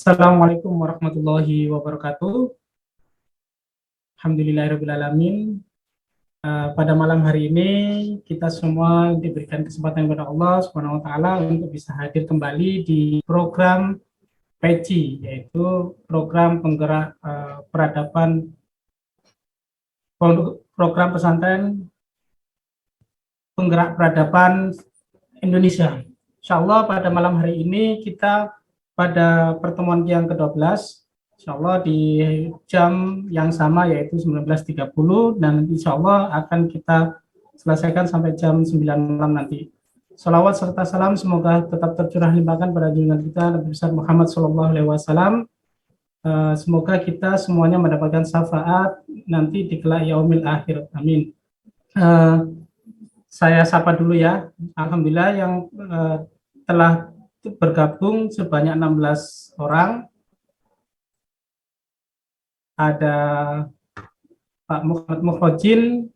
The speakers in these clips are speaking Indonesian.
Assalamualaikum warahmatullahi wabarakatuh. Alhamdulillahirrahmanirrahim. Pada malam hari ini kita semua diberikan kesempatan kepada Allah Subhanahu wa taala untuk bisa hadir kembali di program PECI, yaitu program penggerak peradaban, program pesantren penggerak peradaban Indonesia. Insya Allah pada malam hari ini kita pada pertemuan yang ke-12, insya Allah di jam yang sama yaitu 19.30, dan insya Allah akan kita selesaikan sampai jam 9 malam nanti. Salawat serta salam semoga tetap tercurah limpahkan pada junjungan kita Nabi besar Muhammad SAW. Semoga kita semuanya mendapatkan syafaat nanti di kelak yaumil akhir. Amin. Saya sapa dulu ya. Alhamdulillah yang telah bergabung sebanyak 16 orang. Ada Pak Muhammad Mukhrojin.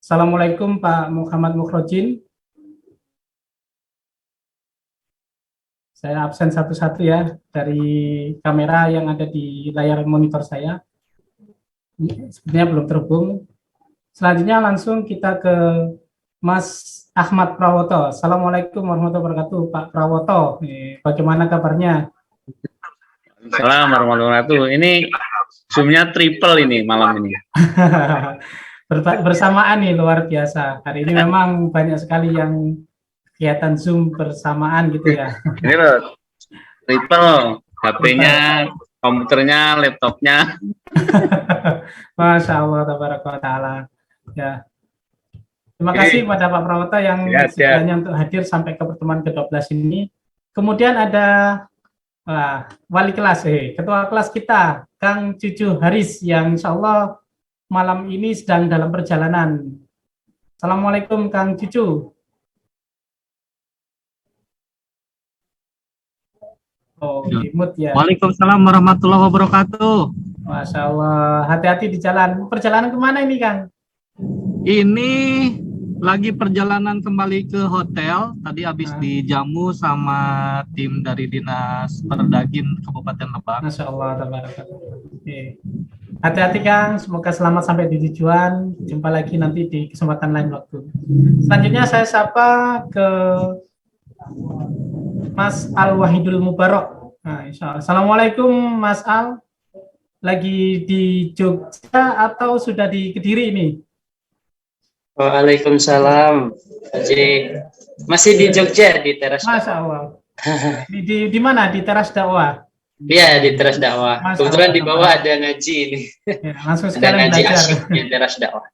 Assalamualaikum Pak Muhammad Mukhrojin. Saya absen satu-satu ya dari kamera yang ada di layar monitor saya. Sepertinya belum terhubung. Selanjutnya langsung kita ke Mas Ahmad Prawoto. Assalamualaikum warahmatullahi wabarakatuh, Pak Prawoto. Bagaimana kabarnya? Assalamualaikum warahmatullahi wabarakatuh. Ini Zoom-nya triple ini malam ini. Bersamaan nih, luar biasa. Hari ini memang banyak sekali yang kegiatan Zoom bersamaan gitu ya. Ini loh, triple. HP-nya, komputernya, laptopnya. Masya Allah, tabarakallah ta'ala. Ya. Terima kasih pada Pak Prawoto yang sekiranya untuk hadir sampai ke pertemuan ke-12 ini. Kemudian ada wali kelas, ketua kelas kita, Kang Cucu Haris, yang insya Allah malam ini sedang dalam perjalanan. Assalamualaikum Kang Cucu. Oh, dimut ya. Waalaikumsalam warahmatullahi wabarakatuh. Masya Allah, hati-hati di jalan. Perjalanan kemana ini Kang? Ini lagi perjalanan kembali ke hotel. Tadi habis dijamu sama tim dari Dinas Perdagin Kabupaten Lebak. Masya Allah, hati-hati Kang, semoga selamat sampai di tujuan. Jumpa lagi nanti di kesempatan lain waktu. Selanjutnya saya sapa ke Mas Al Wahidul Mubarok. Nah, insya Allah. Assalamualaikum Mas Al. Lagi di Jogja atau sudah di Kediri ini? Waalaikumsalam. Masih di Jogja di teras. Masya Allah. Di mana? Di teras dakwah? Iya, di teras dakwah. Kebetulan di bawah ada ngaji ini. Ya, langsung sekalian ngaji belajar asyik di teras dakwah.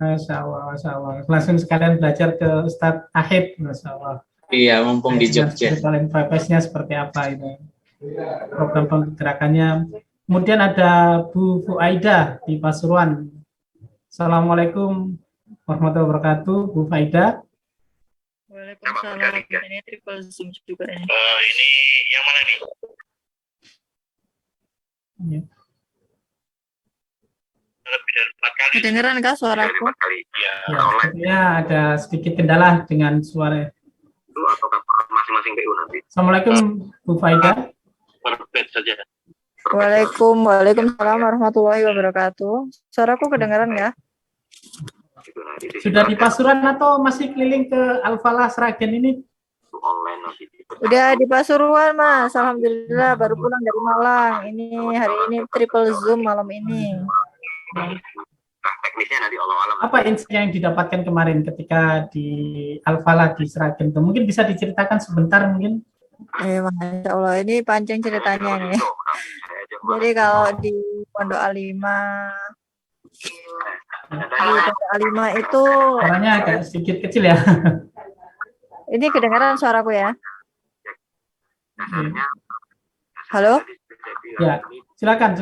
Masya Allah, Masya Allah. Langsung sekalian belajar ke Ustadz Ahib. Masya Allah. Iya, mumpung di Jogja. Profesinya seperti apa ini? Program penggerakannya. Kemudian ada Bu Fuaida di Pasuruan. Assalamualaikum warahmatullahi wabarakatuh, Bu Faida. Waalaikumsalam. Ini triple zoom juga ini. Ini yang mana nih? Ya. Lebih dari 4 kali. Kedengeran kah suaraku? 4 kali. Ya, Sepertinya ada sedikit kendala dengan suara. Itu atau masing-masing PU nanti. Assalamualaikum Bu Faida. Perbed saja. Waalaikumsalam warahmatullahi wabarakatuh. Suaraku kedengeran ya? Sudah di Pasuruan atau masih keliling ke Al-Falah Sragen ini? Online nanti. Udah di Pasuruan Mas, alhamdulillah baru pulang dari Malang. Ini hari ini triple zoom malam ini. Nah, teknisnya nanti Allah-Allah. Apa insight yang didapatkan kemarin ketika di Al-Falah di Sragen itu? Mungkin bisa diceritakan sebentar mungkin? Masya Allah, ini panjang ceritanya nih. Jadi kalau di Pondok A5, itu suaranya agak sedikit kecil ya. Ini kedengaran suaraku ya? Halo? Ya, silakan.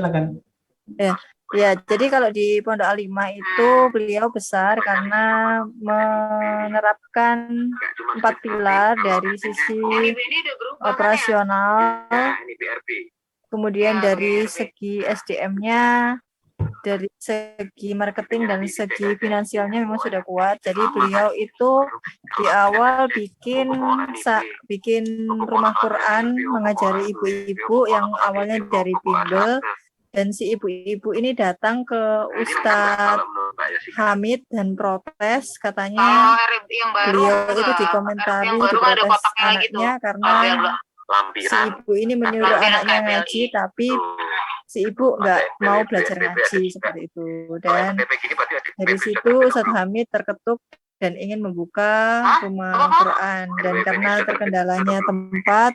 Ya, jadi kalau di Pondok A5 itu beliau besar karena menerapkan 4 pilar dari sisi operasional, kemudian dari segi SDM-nya, dari segi marketing dan segi finansialnya memang sudah kuat. Jadi beliau itu di awal bikin rumah Quran mengajari ibu-ibu yang awalnya dari bimbel, dan si ibu-ibu ini datang ke Ustadz Hamid dan protes, katanya beliau itu dikomentari, diprotes anaknya karena si ibu ini menyuruh anaknya ngaji, tapi si ibu nggak mau belajar ngaji seperti itu. Dan dari situ Ustadz Hamid terketuk dan ingin membuka rumah Quran, dan karena terkendalanya tempat,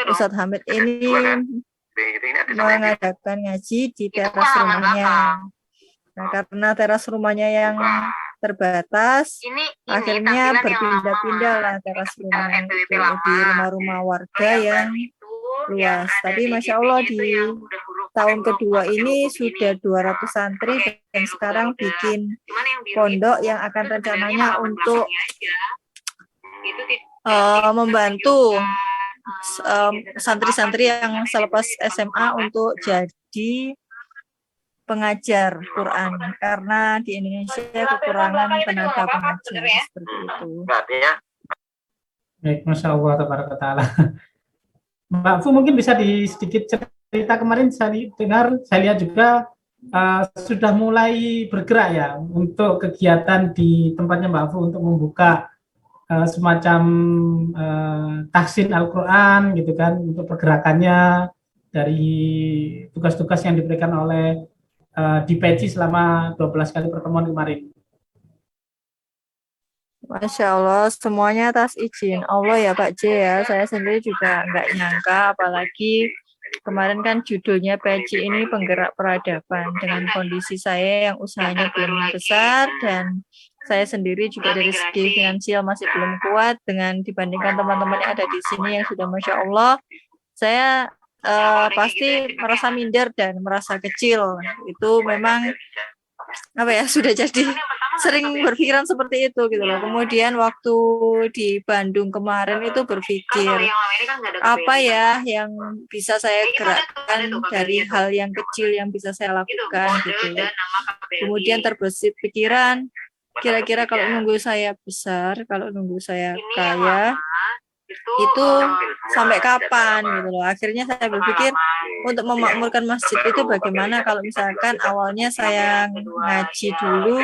Ustadz Hamid ini mengadakan ngaji di teras rumahnya. Nah, karena teras rumahnya yang terbatas, akhirnya berpindah-pindah lah teras rumahnya itu di rumah-rumah warga yang luas. Tapi Masya Allah di tahun kedua ini sudah 200 santri, dan sekarang bikin pondok yang akan rencananya untuk membantu santri-santri yang selepas SMA untuk jadi pengajar Quran, karena di Indonesia kekurangan tenaga pengajar seperti itu. Baik, Masya Allah, tabarakallah. Mbak Fu mungkin bisa sedikit cerita, kemarin saya dengar, saya lihat juga sudah mulai bergerak ya untuk kegiatan di tempatnya Mbak Fu untuk membuka semacam tahsin Al-Quran gitu kan, untuk pergerakannya dari tugas-tugas yang diberikan oleh di PECI selama 12 kali pertemuan kemarin. Masya Allah, semuanya atas izin Allah ya Pak J ya. Saya sendiri juga nggak nyangka, apalagi kemarin kan judulnya PECI ini penggerak peradaban. Dengan kondisi saya yang usahanya belum besar, dan saya sendiri juga dari segi finansial masih belum kuat dengan dibandingkan teman-teman yang ada di sini yang sudah Masya Allah, saya pasti merasa minder dan merasa kecil. Itu memang apa ya, sudah jadi sering berpikiran seperti itu gitu loh. Kemudian waktu di Bandung kemarin itu berpikir apa ya yang bisa saya gerakkan dari hal yang kecil yang bisa saya lakukan gitu. Kemudian terbesit pikiran, kira-kira kalau nunggu saya besar, kalau nunggu saya kaya, itu sampai kapan gitu loh. Akhirnya saya berpikir untuk memakmurkan masjid itu bagaimana kalau misalkan awalnya saya ngaji dulu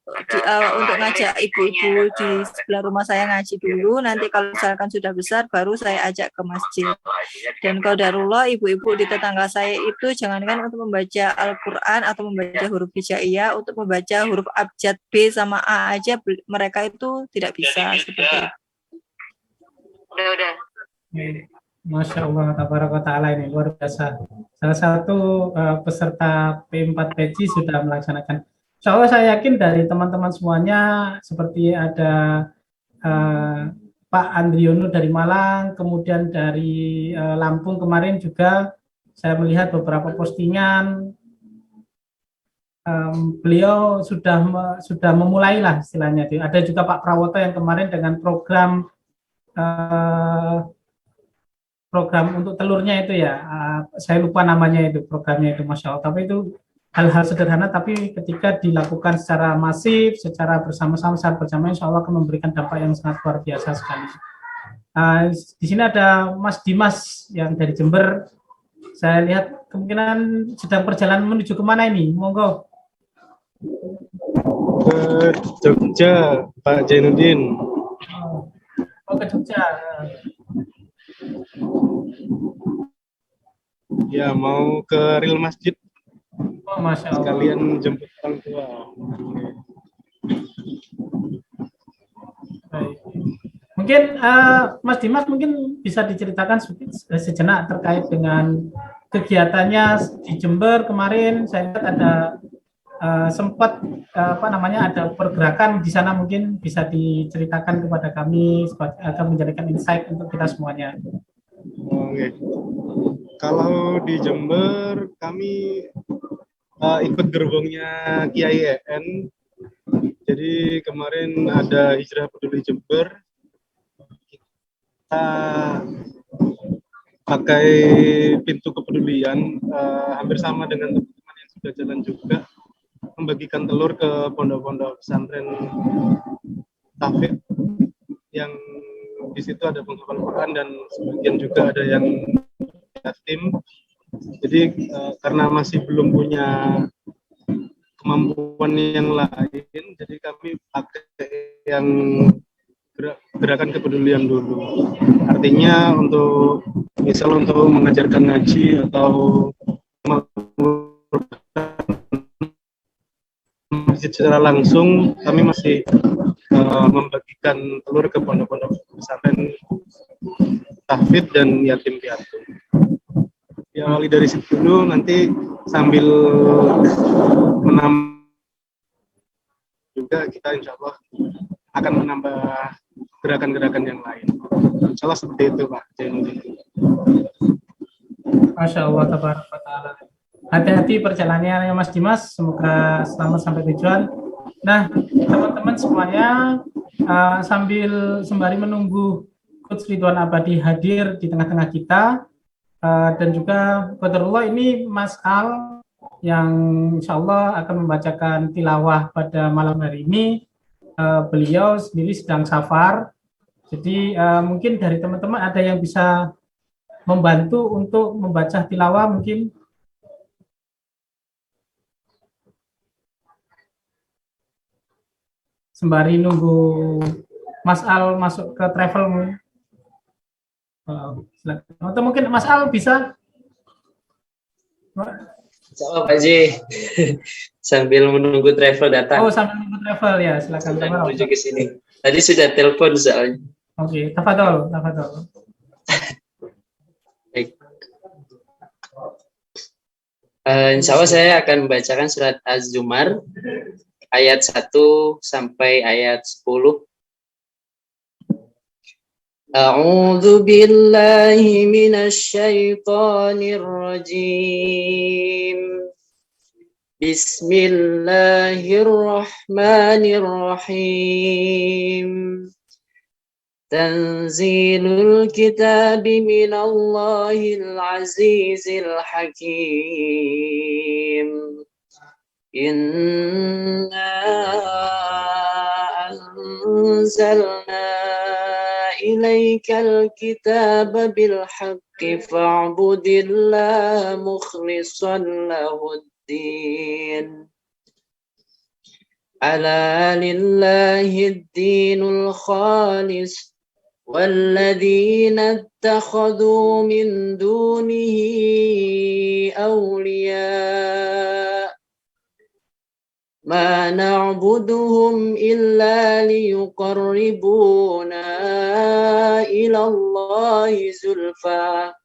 untuk ngajak ibu-ibu di sebelah rumah saya ngaji dulu, nanti kalau misalkan sudah besar baru saya ajak ke masjid. Dan qadarullah ibu-ibu di tetangga saya itu jangankan untuk membaca Al-Quran atau membaca huruf hijaiyah, untuk membaca huruf abjad B sama A aja mereka itu tidak bisa seperti itu. Udah. Masya Allah, tabarakallah, ini luar biasa. Salah satu peserta P4 PECI sudah melaksanakan. Insya Allah saya yakin dari teman-teman semuanya, seperti ada Pak Andriono dari Malang, kemudian dari Lampung kemarin juga saya melihat beberapa postingan, beliau sudah memulai lah istilahnya. Ada juga Pak Prawoto yang kemarin dengan program untuk telurnya itu ya, saya lupa namanya itu, programnya itu Masya Allah, tapi itu hal-hal sederhana, tapi ketika dilakukan secara masif, secara bersama-sama, secara berjamaah, Insya Allah akan memberikan dampak yang sangat luar biasa sekali. Di sini ada Mas Dimas yang dari Jember, saya lihat kemungkinan sedang perjalanan menuju kemana ini, monggo. Ke Jogja, Pak Jainuddin. Oh, ke Jogja. Ya, mau ke Real Masjid. Oh, Masya Allah. Sekalian jemput orang tua. Baik. Mungkin Mas Dimas mungkin bisa diceritakan sejenak terkait dengan kegiatannya di Jember kemarin. Saya lihat ada sempat ada pergerakan di sana, mungkin bisa diceritakan kepada kami agar menjadikan insight untuk kita semuanya. Oke. Kalau di Jember kami ikut gerbongnya Kiai EN. Jadi kemarin ada Hijrah Peduli Jember. Kita pakai pintu kepedulian hampir sama dengan teman-teman yang sudah jalan juga, membagikan telur ke pondok-pondok pesantren tahfidz yang di situ ada penghafal Quran dan sebagian juga ada yang yatim. Jadi karena masih belum punya kemampuan yang lain, jadi kami pakai yang gerakan kepedulian dulu. Artinya untuk misal untuk mengajarkan ngaji atau masjid secara langsung, kami masih membagikan telur ke pondok-pondok pesantren tahfidz dan yatim piatu. Diawali dari situ dulu, nanti sambil menambah juga kita insya Allah akan menambah gerakan-gerakan yang lain. Insya Allah seperti itu, Pak. Masya Allah, tabaraka ta'ala. Hati-hati perjalanannya Mas Dimas, semoga selamat sampai tujuan. Nah, teman-teman semuanya, sembari menunggu Coach Ridwan Abadi hadir di tengah-tengah kita, dan juga qadarullah ini Mas Al yang insya Allah akan membacakan tilawah pada malam hari ini. Beliau sendiri sedang safar, jadi mungkin dari teman-teman ada yang bisa membantu untuk membaca tilawah mungkin. Sembari nunggu Mas Al masuk ke travel. Atau mungkin Mas Al bisa? Coba Pak J. Sambil menunggu travel datang. Oh, sambil menunggu travel ya, silakan. Sudah menuju ke sini. Tadi sudah telepon soalnya. Oke, tafadhol, tafadhol. Baik. Insya Allah saya akan membacakan surat Az-Zumar ayat 1 sampai ayat 10. A'udzu billahi minasy syaithanir rajim. Bismillahirrahmanirrahim. Tanzilul kitabi minallahil azizil hakim. Inna anzalna ilaikal kitaba bil haqqi fa'budillaha mukhlishan lahuddin. Ala lillahid dinul khalis walladzina ittakhadhu min dunihi awliya ma na'buduhum illa liyuqarribuna ila Allahi zulfa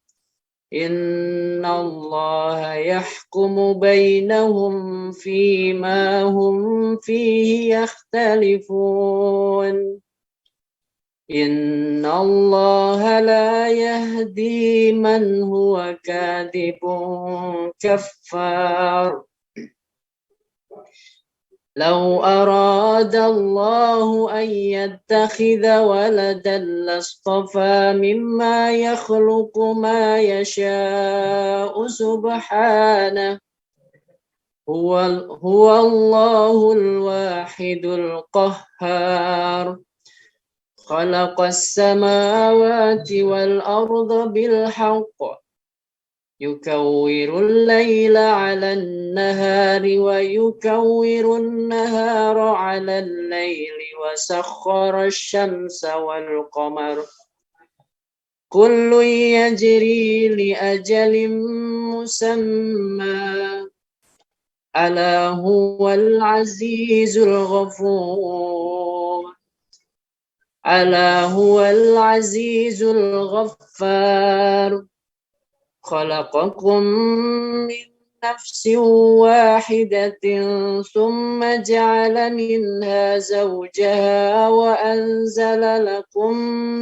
innallaha yahkumu bainahum fima hum fihi yakhtalifun innallaha la yahdi man huwa kadhibun kaffar. لو أراد الله أن يتخذ ولدا لاصطفى مما يخلق ما يشاء سبحانه هو الله الواحد القهار خلق السماوات والأرض بالحق يكور الليل على النهار ويكور النهار على الليل وسخر الشمس والقمر كل يجري لأجل مسمى ألا هو العزيز الغفور ألا هو العزيز الغفار خلقكم من نفس واحدة ثم جعل منها زوجها وأنزل لكم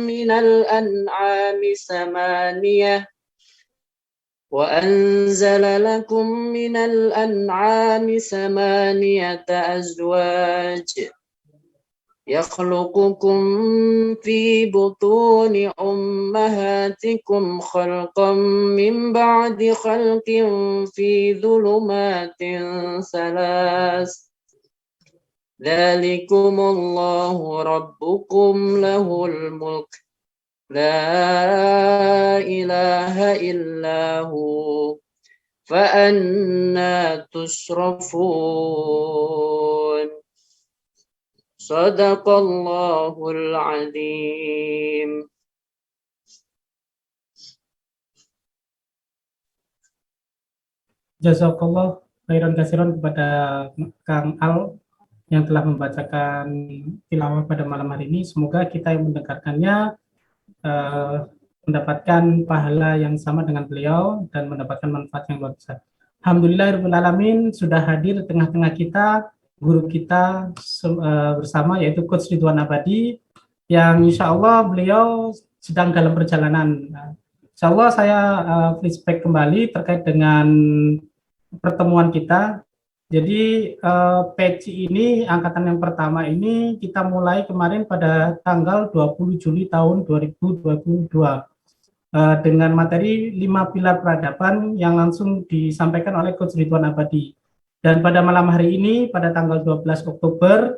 من الأنعام ثمانية أزواج يخلقكم في بطون أمهاتكم خلقا من بعد خلق في ظلمات ثلاث ذلكم الله ربكم له الملك لا إله إلا هو فأنا تصرفون صدق الله العظيم. Jazakallah khairan kasiran kepada Kang Al yang telah membacakan tilawah pada malam hari ini. Semoga kita yang mendengarkannya mendapatkan pahala yang sama dengan beliau dan mendapatkan manfaat yang luar biasa. Alhamdulillahirrahmanirrahim, sudah hadir di tengah-tengah kita guru kita bersama, yaitu Coach Ridwan Abadi, yang insya Allah beliau sedang dalam perjalanan. Insya Allah saya flashback kembali terkait dengan pertemuan kita. Jadi PECI ini, angkatan yang pertama ini kita mulai kemarin pada tanggal 20 Juli tahun 2022 dengan materi 5 pilar peradaban yang langsung disampaikan oleh Coach Ridwan Abadi. Dan pada malam hari ini, pada tanggal 12 Oktober,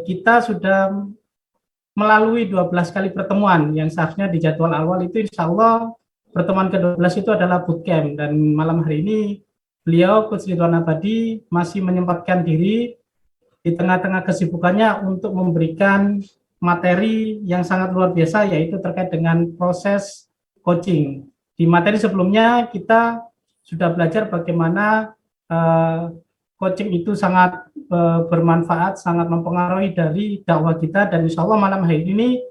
kita sudah melalui 12 kali pertemuan yang seharusnya di jadwal awal itu insya Allah pertemuan ke-12 itu adalah bootcamp. Dan malam hari ini beliau, Coach Ridwan Abadi, masih menyempatkan diri di tengah-tengah kesibukannya untuk memberikan materi yang sangat luar biasa, yaitu terkait dengan proses coaching. Di materi sebelumnya kita sudah belajar bagaimana coaching itu sangat bermanfaat, sangat mempengaruhi dari dakwah kita, dan insya Allah malam hari ini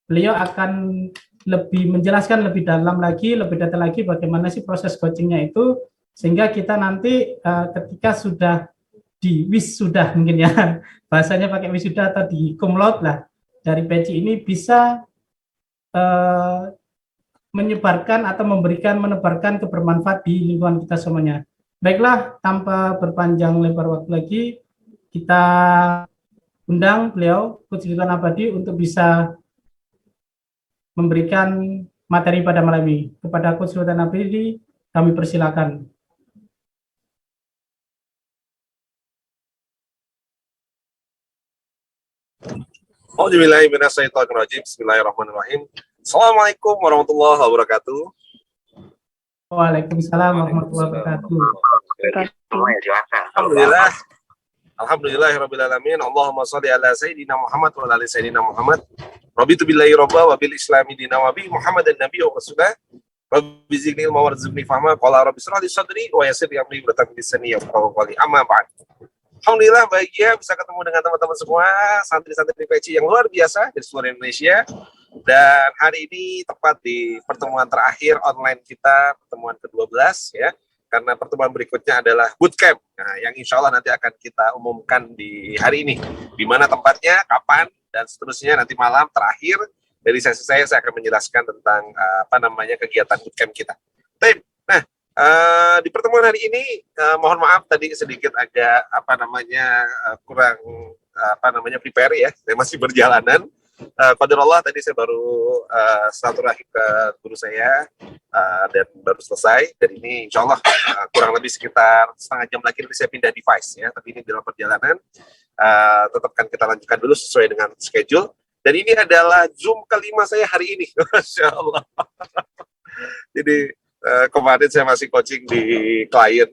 beliau akan lebih menjelaskan lebih dalam lagi, lebih detail lagi bagaimana sih proses coachingnya itu, sehingga kita nanti ketika sudah di wisuda mungkin ya, bahasanya pakai wisuda atau di cum laude lah dari PECI ini bisa menyebarkan atau menebarkan kebermanfaat di lingkungan kita semuanya. Baiklah, tanpa berpanjang lebar waktu lagi, kita undang beliau, Coach Ridwan Abadi, untuk bisa memberikan materi pada malam ini. Kepada Coach Ridwan Abadi, kami persilakan. Bismillahirrahmanirrahim. Assalamualaikum warahmatullahi wabarakatuh. Waalaikumsalam warahmatullahi wabarakatuh. Alhamdulillah. Alhamdulillahirrabbilalamin. Allahumma sholli ala Sayyidina Muhammad wa ala ali Sayyidina Muhammad. Rabbitu billahi robba wa bil islami dina wa bi Muhammadan nabiyya wa rasulah. Rabbi zidni ilma warzuqni fahma. Qala rabbi shrah li sadri wa yassir li amri wa taqi lisani yafqahu qawli. Amma ba'd. Alhamdulillah bahagia bisa ketemu dengan teman-teman semua, santri-santri PECI yang luar biasa dari seluruh Indonesia. Dan hari ini tepat di pertemuan terakhir online kita, pertemuan ke-12 ya. Karena pertemuan berikutnya adalah bootcamp, nah, yang insya Allah nanti akan kita umumkan di hari ini. Di mana tempatnya, kapan, dan seterusnya nanti malam terakhir dari sesi saya akan menjelaskan tentang kegiatan bootcamp kita. Nah, di pertemuan hari ini mohon maaf tadi sedikit agak kurang prepare ya, saya masih berjalanan. Qadarullah tadi saya baru silaturahim ke guru saya dan baru selesai, dan ini insya Allah kurang lebih sekitar setengah jam lagi nanti saya pindah device ya, tapi ini dalam perjalanan tetap kan kita lanjutkan dulu sesuai dengan schedule. Dan ini adalah Zoom kelima saya hari ini. Masya Allah. Jadi kemarin saya masih coaching di klien,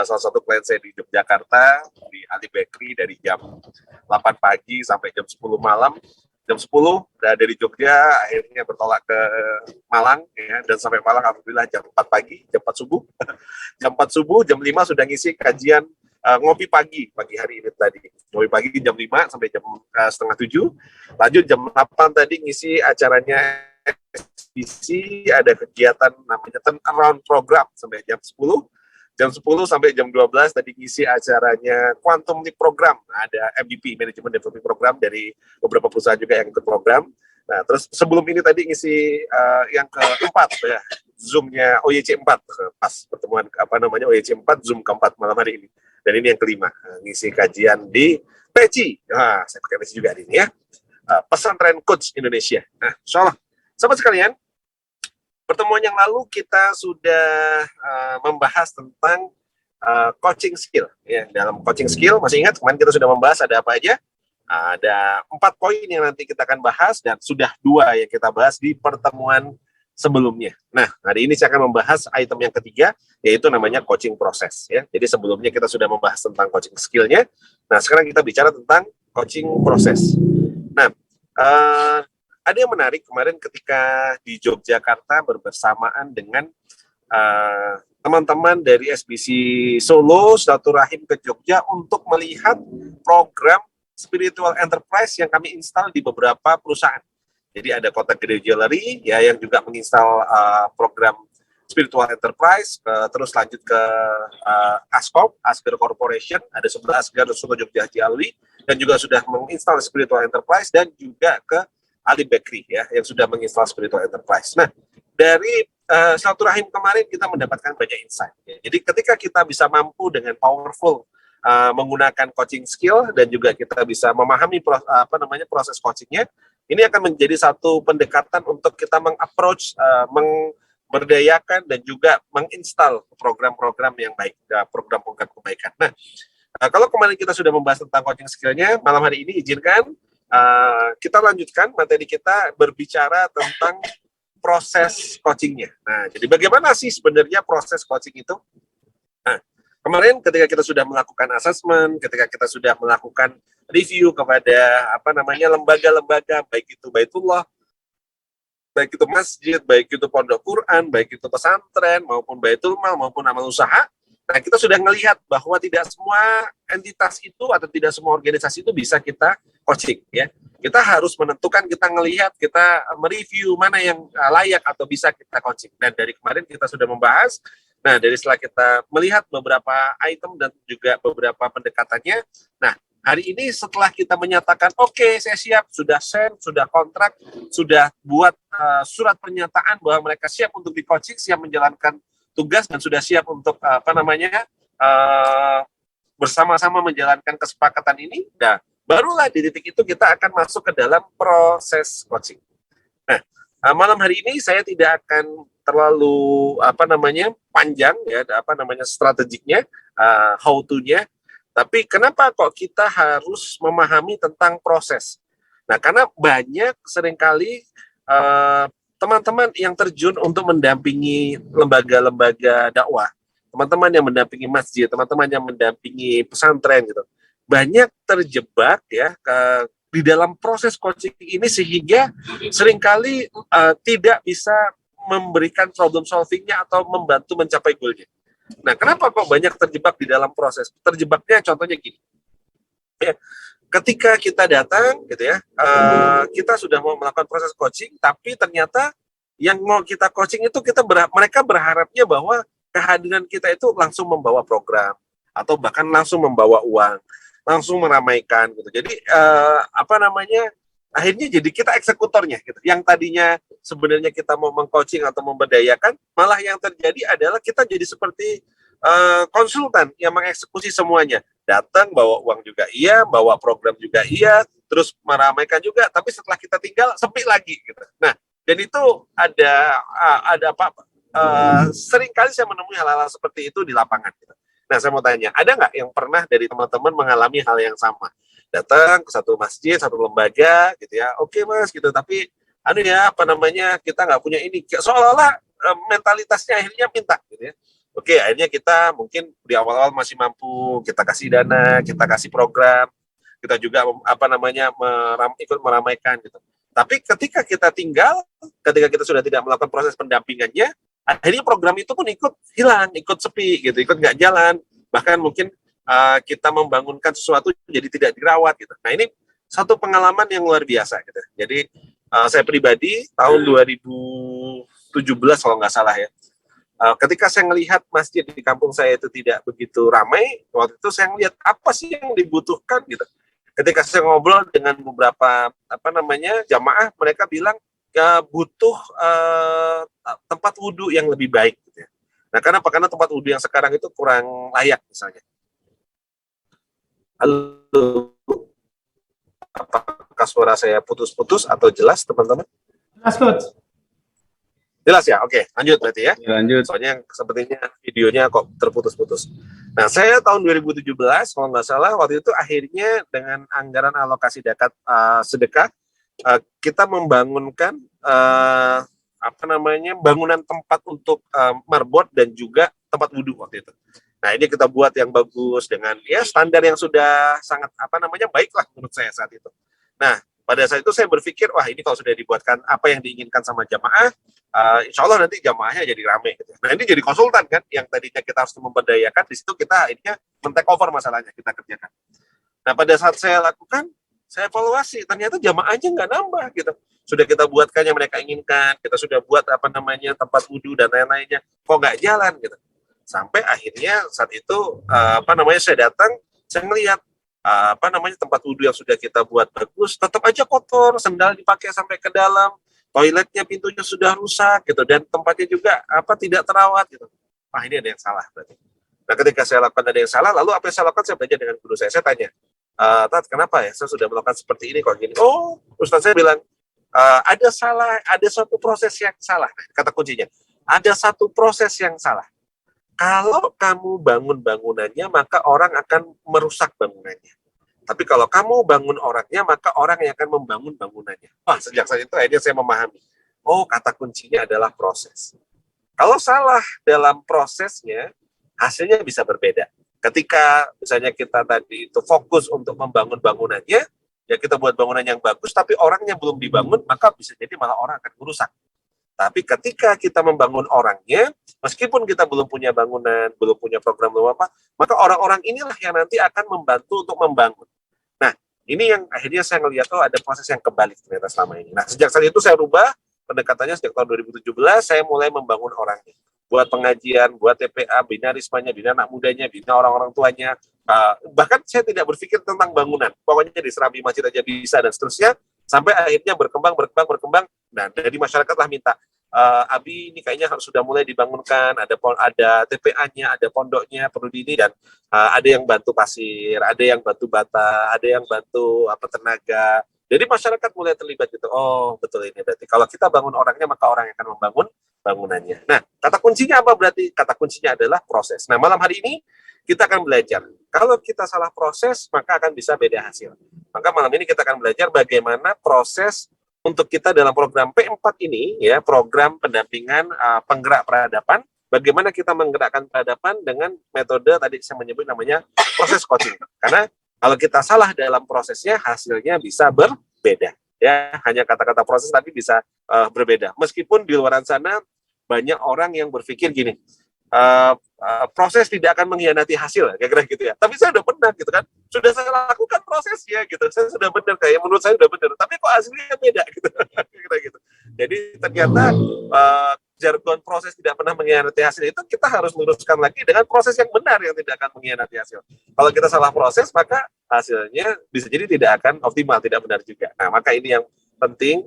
salah satu klien saya di Yogyakarta, di Ali Bakery dari jam 8 pagi sampai jam 10 malam. Jam 10 dari Jogja akhirnya bertolak ke Malang ya, dan sampai Malang alhamdulillah jam 4 pagi, jam 4 subuh. Jam 4 subuh, jam 5 sudah ngisi kajian ngopi pagi hari ini tadi. Ngopi pagi jam 5 sampai jam setengah 7. Lanjut jam 8 tadi ngisi acaranya SBC, ada kegiatan namanya turnaround program sampai jam 10. Jam 10 sampai jam 12 tadi ngisi acaranya Quantum Leap Program. Ada MVP, Management Development Program, dari beberapa perusahaan juga yang ikut program. Nah, terus sebelum ini tadi ngisi yang keempat ya, Zoom-nya OYC 4. Pas pertemuan OYC 4, Zoom keempat malam hari ini. Dan ini yang kelima, ngisi kajian di Peci. Nah, saya pakai peci juga hari ini ya. Pesantren Coach Indonesia. Nah, insyaallah. Sahabat sekalian, pertemuan yang lalu kita sudah membahas tentang coaching skill. Ya, dalam coaching skill, masih ingat kemarin kita sudah membahas ada apa aja? Ada 4 poin yang nanti kita akan bahas dan sudah 2 yang kita bahas di pertemuan sebelumnya. Nah, hari ini saya akan membahas item yang ketiga, yaitu namanya coaching proses. Ya, jadi sebelumnya kita sudah membahas tentang coaching skillnya. Nah, sekarang kita bicara tentang coaching proses. Nah, ada yang menarik kemarin ketika di Yogyakarta bersamaan dengan teman-teman dari SBC Solo silaturahim ke Jogja untuk melihat program spiritual enterprise yang kami install di beberapa perusahaan. Jadi ada Kota Gede Jewelry ya yang juga menginstal program spiritual enterprise, terus lanjut ke Ascom, Asger Corporation, ada sebelah Asger Soto Jogja Ciawi, dan juga sudah menginstal spiritual enterprise, dan juga ke Ali Bakery ya yang sudah menginstal spiritual enterprise. Nah, dari silaturahim kemarin kita mendapatkan banyak insight. Ya. Jadi ketika kita bisa mampu dengan powerful menggunakan coaching skill dan juga kita bisa memahami proses coachingnya, ini akan menjadi satu pendekatan untuk kita meng-approach, memberdayakan dan juga menginstal program-program yang baik, program-program kebaikan. Nah, kalau kemarin kita sudah membahas tentang coaching skillnya, malam hari ini izinkan kita lanjutkan materi kita berbicara tentang proses coachingnya. Nah, jadi bagaimana sih sebenarnya proses coaching itu? Nah, kemarin ketika kita sudah melakukan assessment, ketika kita sudah melakukan review kepada lembaga-lembaga, baik itu Baitullah, baik itu masjid, baik itu pondok Quran, baik itu pesantren maupun Baitul Mal maupun amal usaha. Nah, kita sudah melihat bahwa tidak semua entitas itu atau tidak semua organisasi itu bisa kita coaching ya. Kita harus menentukan, kita melihat, kita mereview mana yang layak atau bisa kita coaching. Dan dari kemarin kita sudah membahas. Nah, dari setelah kita melihat beberapa item dan juga beberapa pendekatannya, nah, hari ini setelah kita menyatakan, oke, saya siap, sudah send, sudah kontrak, sudah buat surat pernyataan bahwa mereka siap untuk di-coaching, siap menjalankan tugas, dan sudah siap untuk bersama-sama menjalankan kesepakatan ini, nah, barulah di titik itu kita akan masuk ke dalam proses coaching. Nah, malam hari ini saya tidak akan terlalu panjang ya strategiknya, how to-nya, tapi kenapa kok kita harus memahami tentang proses? Nah, karena banyak seringkali teman-teman yang terjun untuk mendampingi lembaga-lembaga dakwah, teman-teman yang mendampingi masjid, teman-teman yang mendampingi pesantren gitu, banyak terjebak ya di dalam proses coaching ini sehingga seringkali tidak bisa memberikan problem solvingnya atau membantu mencapai goalnya. Nah, kenapa kok banyak terjebak di dalam proses? Terjebaknya contohnya gini, ya, ketika kita datang gitu ya, kita sudah mau melakukan proses coaching, tapi ternyata yang mau kita coaching itu mereka berharapnya bahwa kehadiran kita itu langsung membawa program atau bahkan langsung membawa uang, langsung meramaikan gitu. Jadi akhirnya jadi kita eksekutornya gitu. Yang tadinya sebenarnya kita mau mengcoaching atau memberdayakan, malah yang terjadi adalah kita jadi seperti konsultan yang mengeksekusi semuanya. Datang bawa uang juga iya, bawa program juga iya, terus meramaikan juga, tapi setelah kita tinggal sepi lagi gitu. Nah, dan itu sering kali saya menemui hal-hal seperti itu di lapangan gitu. Nah, saya mau tanya, ada nggak yang pernah dari teman-teman mengalami hal yang sama? Datang ke satu masjid, satu lembaga, gitu ya, oke mas, gitu, tapi kita nggak punya ini, seolah-olah mentalitasnya akhirnya minta, gitu ya. Oke, akhirnya kita mungkin di awal-awal masih mampu, kita kasih dana, kita kasih program, kita juga ikut meramaikan, gitu. Tapi ketika kita tinggal, ketika kita sudah tidak melakukan proses pendampingannya, akhirnya program itu pun ikut hilang, ikut sepi, gitu, ikut nggak jalan, bahkan mungkin kita membangunkan sesuatu jadi tidak dirawat gitu. Nah, ini satu pengalaman yang luar biasa gitu. Jadi saya pribadi tahun 2017 kalau nggak salah ya, ketika saya melihat masjid di kampung saya itu tidak begitu ramai, waktu itu saya melihat apa sih yang dibutuhkan gitu. Ketika saya ngobrol dengan beberapa jamaah, mereka bilang butuh tempat wudhu yang lebih baik gitu ya. Nah, kenapa? Karena tempat wudhu yang sekarang itu kurang layak misalnya. Halo. suara saya putus-putus atau jelas, teman-teman? Jelas, Coach. Jelas ya? Oke, lanjut berarti ya. Lanjut. Soalnya sepertinya videonya kok terputus-putus. Nah, saya tahun 2017, kalau nggak salah, waktu itu akhirnya dengan anggaran alokasi sedekah, kita membangunkan bangunan tempat untuk marbot dan juga tempat wudhu waktu itu. Nah, ini kita buat yang bagus dengan ya standar yang sudah sangat baik lah menurut saya saat itu. Nah, pada saat itu saya berpikir, wah ini kalau sudah dibuatkan apa yang diinginkan sama jamaah, insya Allah nanti jamaahnya jadi rame. Gitu. Nah, ini jadi konsultan kan, yang tadinya kita harus memberdayakan, di situ kita akhirnya men-take over masalahnya, kita kerjakan. Nah, pada saat saya lakukan, saya evaluasi, ternyata jamaahnya nggak nambah gitu. Sudah kita buatkan yang mereka inginkan, kita sudah buat tempat wudhu dan lain-lainnya, kok nggak jalan gitu. Sampai akhirnya saat itu saya datang, saya melihat tempat wudhu yang sudah kita buat bagus, tetap aja kotor, sendal dipakai sampai ke dalam, toiletnya pintunya sudah rusak gitu, dan tempatnya juga tidak terawat gitu. Wah, ini ada yang salah berarti. Nah, ketika saya lakukan ada yang salah, lalu apa yang saya lakukan, saya belajar dengan guru saya tanya, Tat, kenapa ya saya sudah melakukan seperti ini kok gini? Oh, Ustaz saya bilang, ada suatu proses yang salah. Kata kuncinya, ada satu proses yang salah. Kalau kamu bangun bangunannya, maka orang akan merusak bangunannya. Tapi kalau kamu bangun orangnya, maka orang yang akan membangun bangunannya. Wah, sejak saat itu akhirnya saya memahami. Oh, kata kuncinya adalah proses. Kalau salah dalam prosesnya, hasilnya bisa berbeda. Ketika misalnya kita tadi itu fokus untuk membangun bangunannya, ya kita buat bangunan yang bagus, tapi orangnya belum dibangun, maka bisa jadi malah orang akan merusak. Tapi ketika kita membangun orangnya, meskipun kita belum punya bangunan, belum punya program, belum apa, maka orang-orang inilah yang nanti akan membantu untuk membangun. Nah, ini yang akhirnya saya melihat, ada proses yang kebalik ternyata selama ini. Nah, sejak saat itu saya rubah pendekatannya. Sejak tahun 2017, saya mulai membangun orangnya. Buat pengajian, buat TPA, bina rismanya, bina anak mudanya, bina orang-orang tuanya. Bahkan saya tidak berpikir tentang bangunan. Pokoknya di serambi masjid aja bisa, dan seterusnya. Sampai akhirnya berkembang. Nah, dari masyarakat lah minta, Abi ini kayaknya harus sudah mulai dibangunkan, ada TPA-nya, ada pondoknya, perlu di ini, dan ada yang bantu pasir, ada yang bantu bata, ada yang bantu tenaga. Jadi masyarakat mulai terlibat gitu. Oh, betul ini berarti. Kalau kita bangun orangnya, maka orang yang akan membangun bangunannya. Nah, kata kuncinya apa berarti? Kata kuncinya adalah proses. Nah, malam hari ini kita akan belajar. Kalau kita salah proses, maka akan bisa beda hasil. Maka malam ini kita akan belajar bagaimana proses untuk kita dalam program P4 ini, ya, program pendampingan penggerak peradaban, bagaimana kita menggerakkan peradaban dengan metode tadi saya menyebut namanya proses coaching. Karena kalau kita salah dalam prosesnya, hasilnya bisa berbeda. Ya, hanya kata-kata proses tapi bisa berbeda. Meskipun di luar sana banyak orang yang berpikir gini, proses tidak akan mengkhianati hasil, kira-kira gitu ya. Tapi saya udah benar gitu kan, sudah saya lakukan prosesnya gitu, saya sudah benar, kayak menurut saya sudah benar. Tapi kok hasilnya beda gitu, kira-kira gitu. Jadi ternyata jargon proses tidak pernah mengkhianati hasil itu kita harus luruskan lagi dengan proses yang benar yang tidak akan mengkhianati hasil. Kalau kita salah proses, maka hasilnya bisa jadi tidak akan optimal, tidak benar juga. Nah, maka ini yang penting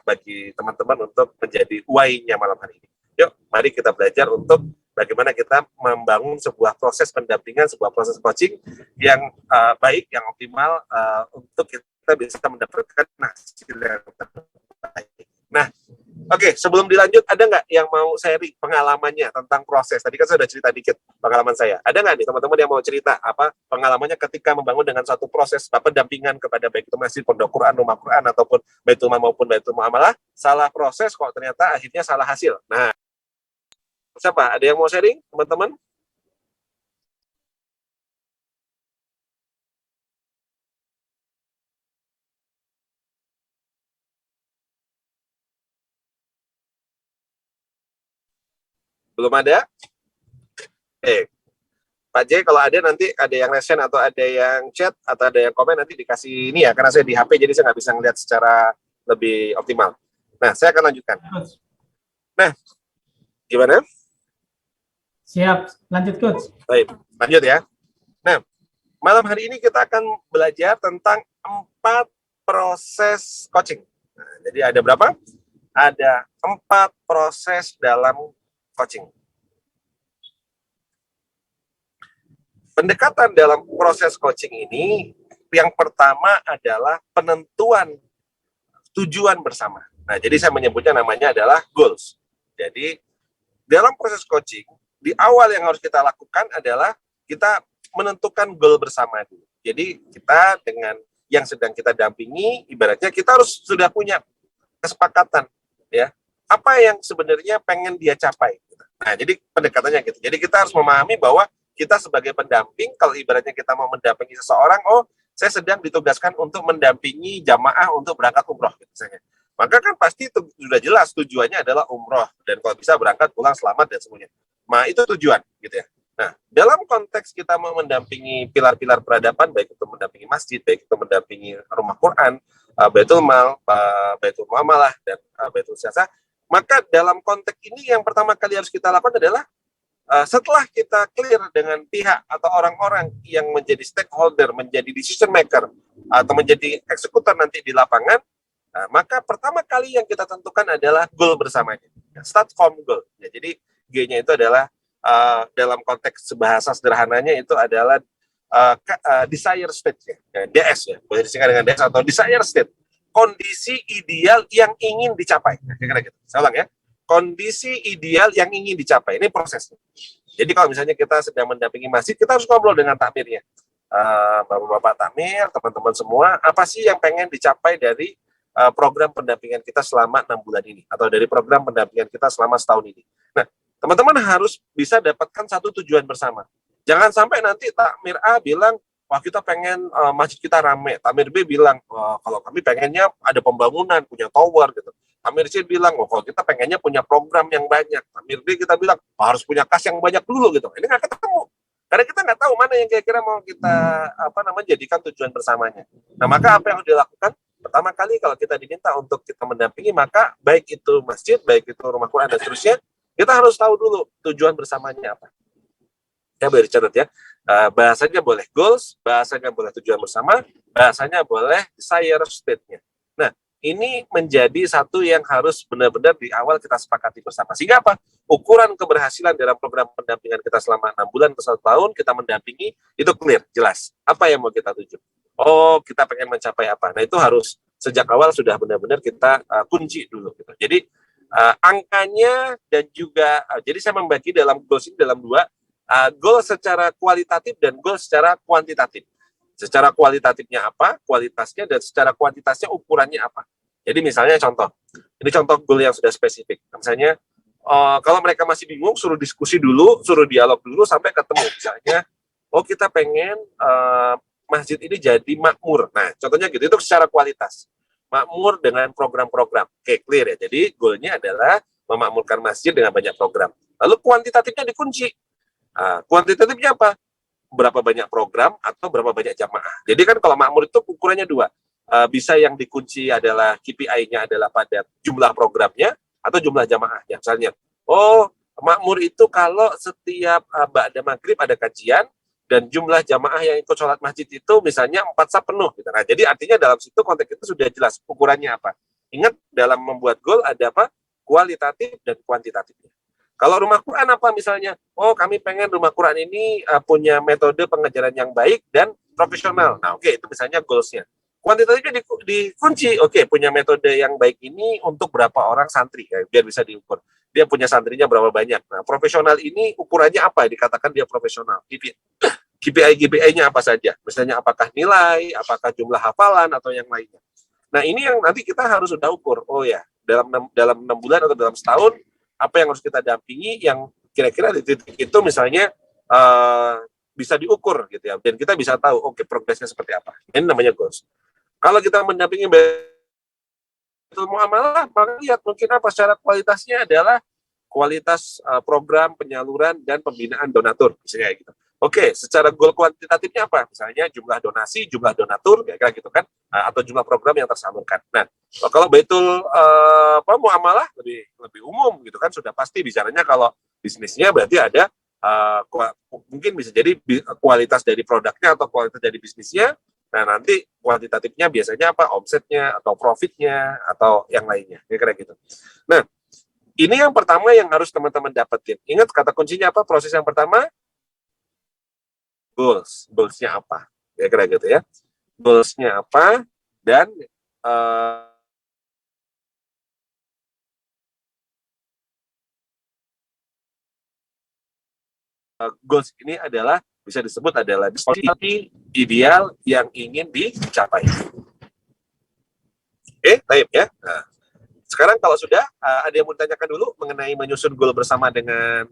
bagi teman-teman untuk menjadi why-nya malam hari ini. Yuk, mari kita belajar untuk bagaimana kita membangun sebuah proses pendampingan, sebuah proses coaching yang baik, yang optimal untuk kita bisa mendapatkan hasil yang terbaik. Nah, oke, sebelum dilanjut, ada nggak yang mau sharing pengalamannya tentang proses? Tadi kan saya sudah cerita dikit pengalaman saya. Ada nggak nih teman-teman yang mau cerita apa pengalamannya ketika membangun dengan suatu proses pendampingan kepada baik itu masjid, pondok Quran, rumah Quran, ataupun Baitul Mal maupun Baitul Muamalah, salah proses kok ternyata akhirnya salah hasil. Nah, siapa? Ada yang mau sharing, teman-teman? Belum ada? Pak J, kalau ada nanti ada yang resen atau ada yang chat atau ada yang komen nanti dikasih ini ya, karena saya di HP jadi saya nggak bisa ngeliat secara lebih optimal. Nah, saya akan lanjutkan. Nah, gimana? Siap, lanjut Coach. Baik, lanjut ya. Nah, malam hari ini kita akan belajar tentang 4 proses coaching. Nah, jadi ada berapa? Ada 4 proses dalam coaching. Pendekatan dalam proses coaching ini yang pertama adalah penentuan tujuan bersama. Nah, jadi saya menyebutnya namanya adalah goals. Jadi dalam proses coaching, di awal yang harus kita lakukan adalah kita menentukan goal bersama dulu. Jadi kita dengan yang sedang kita dampingi, ibaratnya kita harus sudah punya kesepakatan, ya, apa yang sebenarnya pengen dia capai. Nah, jadi pendekatannya gitu. Jadi kita harus memahami bahwa kita sebagai pendamping, kalau ibaratnya kita mau mendampingi seseorang, oh, saya sedang ditugaskan untuk mendampingi jamaah untuk berangkat umroh, gitu, misalnya. Maka kan pasti itu sudah jelas tujuannya adalah umroh, dan kalau bisa berangkat pulang selamat dan semuanya. Nah, itu tujuan, gitu ya. Nah, dalam konteks kita mau mendampingi pilar-pilar peradaban, baik itu mendampingi masjid, baik itu mendampingi rumah Quran, Baitul Mal, Baitul Muamalah, dan Baitul Siasah, maka dalam konteks ini yang pertama kali harus kita lakukan adalah setelah kita clear dengan pihak atau orang-orang yang menjadi stakeholder, menjadi decision maker, atau menjadi eksekutor nanti di lapangan, maka pertama kali yang kita tentukan adalah goal bersamanya. Start from goal. Ya, jadi G-nya itu adalah dalam konteks bahasa sederhananya itu adalah desire state, ya, DS ya, boleh disingkat dengan DS atau desire state, kondisi ideal yang ingin dicapai. Kira-kira gitu. Saya ulang ya, kondisi ideal yang ingin dicapai. Ini prosesnya. Jadi kalau misalnya kita sedang mendampingi masjid, kita harus ngobrol dengan takmirnya, bapak-bapak takmir, teman-teman semua, apa sih yang pengen dicapai dari program pendampingan kita selama 6 bulan ini, atau dari program pendampingan kita selama setahun ini. Nah, teman-teman harus bisa dapatkan satu tujuan bersama. Jangan sampai nanti takmir A bilang, wah kita pengen masjid kita rame. Takmir B bilang, kalau kami pengennya ada pembangunan, punya tower gitu. Takmir C bilang, kalau kita pengennya punya program yang banyak. Takmir D kita bilang, harus punya kas yang banyak dulu gitu. Ini nggak ketemu. Karena kita nggak tahu mana yang kira-kira mau kita jadikan tujuan bersamanya. Nah, maka apa yang harus dilakukan? Pertama kali kalau kita diminta untuk kita mendampingi, maka baik itu masjid, baik itu rumah Quran dan seterusnya, kita harus tahu dulu tujuan bersamanya apa. Ya, boleh dicatat ya. Bahasanya boleh goals, bahasanya boleh tujuan bersama, bahasanya boleh desire state-nya. Nah, ini menjadi satu yang harus benar-benar di awal kita sepakati bersama. Sehingga apa? Ukuran keberhasilan dalam program pendampingan kita selama 6 bulan ke 1 tahun, kita mendampingi, itu clear, jelas. Apa yang mau kita tuju? Oh, kita pengen mencapai apa? Nah, itu harus sejak awal sudah benar-benar kita kunci dulu. Gitu. Jadi, angkanya dan juga, jadi saya membagi dalam goals ini dalam 2, goal secara kualitatif dan goal secara kuantitatif. Secara kualitatifnya apa, kualitasnya, dan secara kuantitasnya ukurannya apa. Jadi misalnya contoh, ini contoh goal yang sudah spesifik. Misalnya, kalau mereka masih bingung, suruh diskusi dulu, suruh dialog dulu sampai ketemu. Misalnya, oh kita pengen masjid ini jadi makmur. Nah, contohnya gitu, itu secara kualitas. Makmur dengan program-program. Oke, clear ya. Jadi goalnya adalah memakmurkan masjid dengan banyak program. Lalu kuantitatifnya dikunci. Kuantitatifnya apa? Berapa banyak program atau berapa banyak jamaah. Jadi kan kalau makmur itu ukurannya 2. Bisa yang dikunci adalah KPI-nya adalah pada jumlah programnya atau jumlah jamaahnya. Misalnya, oh makmur itu kalau setiap ba'da maghrib ada kajian dan jumlah jamaah yang ikut sholat masjid itu misalnya 4 saf penuh. Gitu. Nah, jadi artinya dalam situ konteks itu sudah jelas ukurannya apa. Ingat dalam membuat goal ada apa? Kualitatif dan kuantitatifnya. Kalau rumah Quran apa misalnya? Oh, kami pengen rumah Quran ini punya metode pengajaran yang baik dan profesional. Nah, oke, itu misalnya goals-nya. Kuantitatifnya dikunci. Oke, punya metode yang baik ini untuk berapa orang santri, ya, biar bisa diukur. Dia punya santrinya berapa banyak. Nah, profesional ini ukurannya apa? Dikatakan dia profesional. KPI-nya apa saja? Misalnya apakah nilai, apakah jumlah hafalan, atau yang lainnya. Nah, ini yang nanti kita harus sudah ukur. Oh ya, dalam 6 bulan atau dalam setahun, apa yang harus kita dampingi yang kira-kira di titik itu misalnya bisa diukur gitu ya, dan kita bisa tahu oke, progresnya seperti apa. Ini namanya goals. Kalau kita mendampingi Baitul Muamalah, maka lihat mungkin apa secara kualitasnya adalah kualitas program penyaluran dan pembinaan donatur, misalnya gitu. Oke, secara goal kuantitatifnya apa? Misalnya jumlah donasi, jumlah donatur, kira-kira gitu kan, atau jumlah program yang tersalurkan. Nah, kalau Baitul Muamalah lebih umum gitu kan, sudah pasti bicaranya kalau bisnisnya berarti ada mungkin bisa jadi kualitas dari produknya atau kualitas dari bisnisnya. Nah, nanti kuantitatifnya biasanya apa? Omsetnya atau profitnya atau yang lainnya, kira-kira gitu. Nah, ini yang pertama yang harus teman-teman dapetin. Ingat kata kuncinya apa? Proses yang pertama, goals-nya apa? Kira-kira gitu ya. goals-nya apa, dan goals ini adalah bisa disebut adalah kondisi ideal yang ingin dicapai. Oke, baik ya. Nah, sekarang kalau sudah ada yang mau ditanyakan dulu mengenai menyusun goal bersama dengan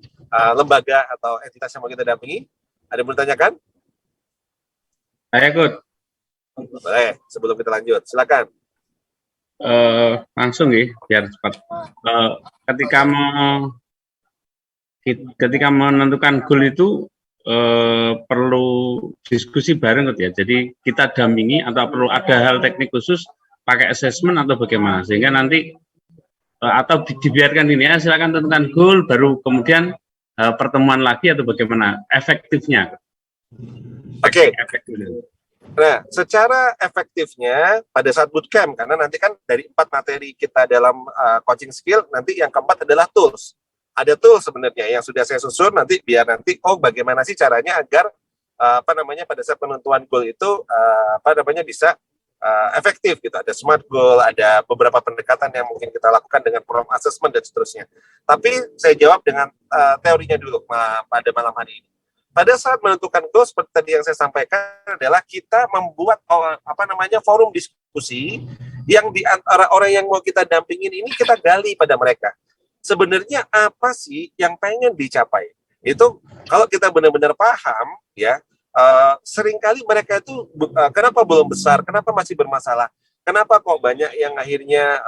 lembaga atau entitas yang mau kita dampingi, ada yang mau ditanyakan? Saya ikut. Boleh, sebelum kita lanjut, silakan. Langsung ya, biar cepat. Ketika menentukan goal itu perlu diskusi bareng gitu ya. Jadi kita dampingi atau perlu ada hal teknik khusus pakai assessment atau bagaimana, sehingga nanti atau dibiarkan ini ya, silakan tentukan goal baru kemudian pertemuan lagi atau bagaimana efektifnya. Oke. Nah, secara efektifnya pada saat bootcamp, karena nanti kan dari 4 materi kita dalam coaching skill, nanti yang keempat adalah tools. Ada tools sebenarnya yang sudah saya susun nanti biar nanti bagaimana sih caranya agar pada saat penentuan goal itu bisa efektif gitu. Ada SMART goal, ada beberapa pendekatan yang mungkin kita lakukan dengan prompt assessment dan seterusnya. Tapi saya jawab dengan teorinya dulu pada malam hari ini. Pada saat menentukan goal seperti tadi yang saya sampaikan adalah kita membuat forum diskusi yang di antara orang yang mau kita dampingin ini kita gali pada mereka. Sebenarnya apa sih yang pengen dicapai? Itu kalau kita benar-benar paham ya, seringkali mereka itu kenapa belum besar, kenapa masih bermasalah, kenapa kok banyak yang akhirnya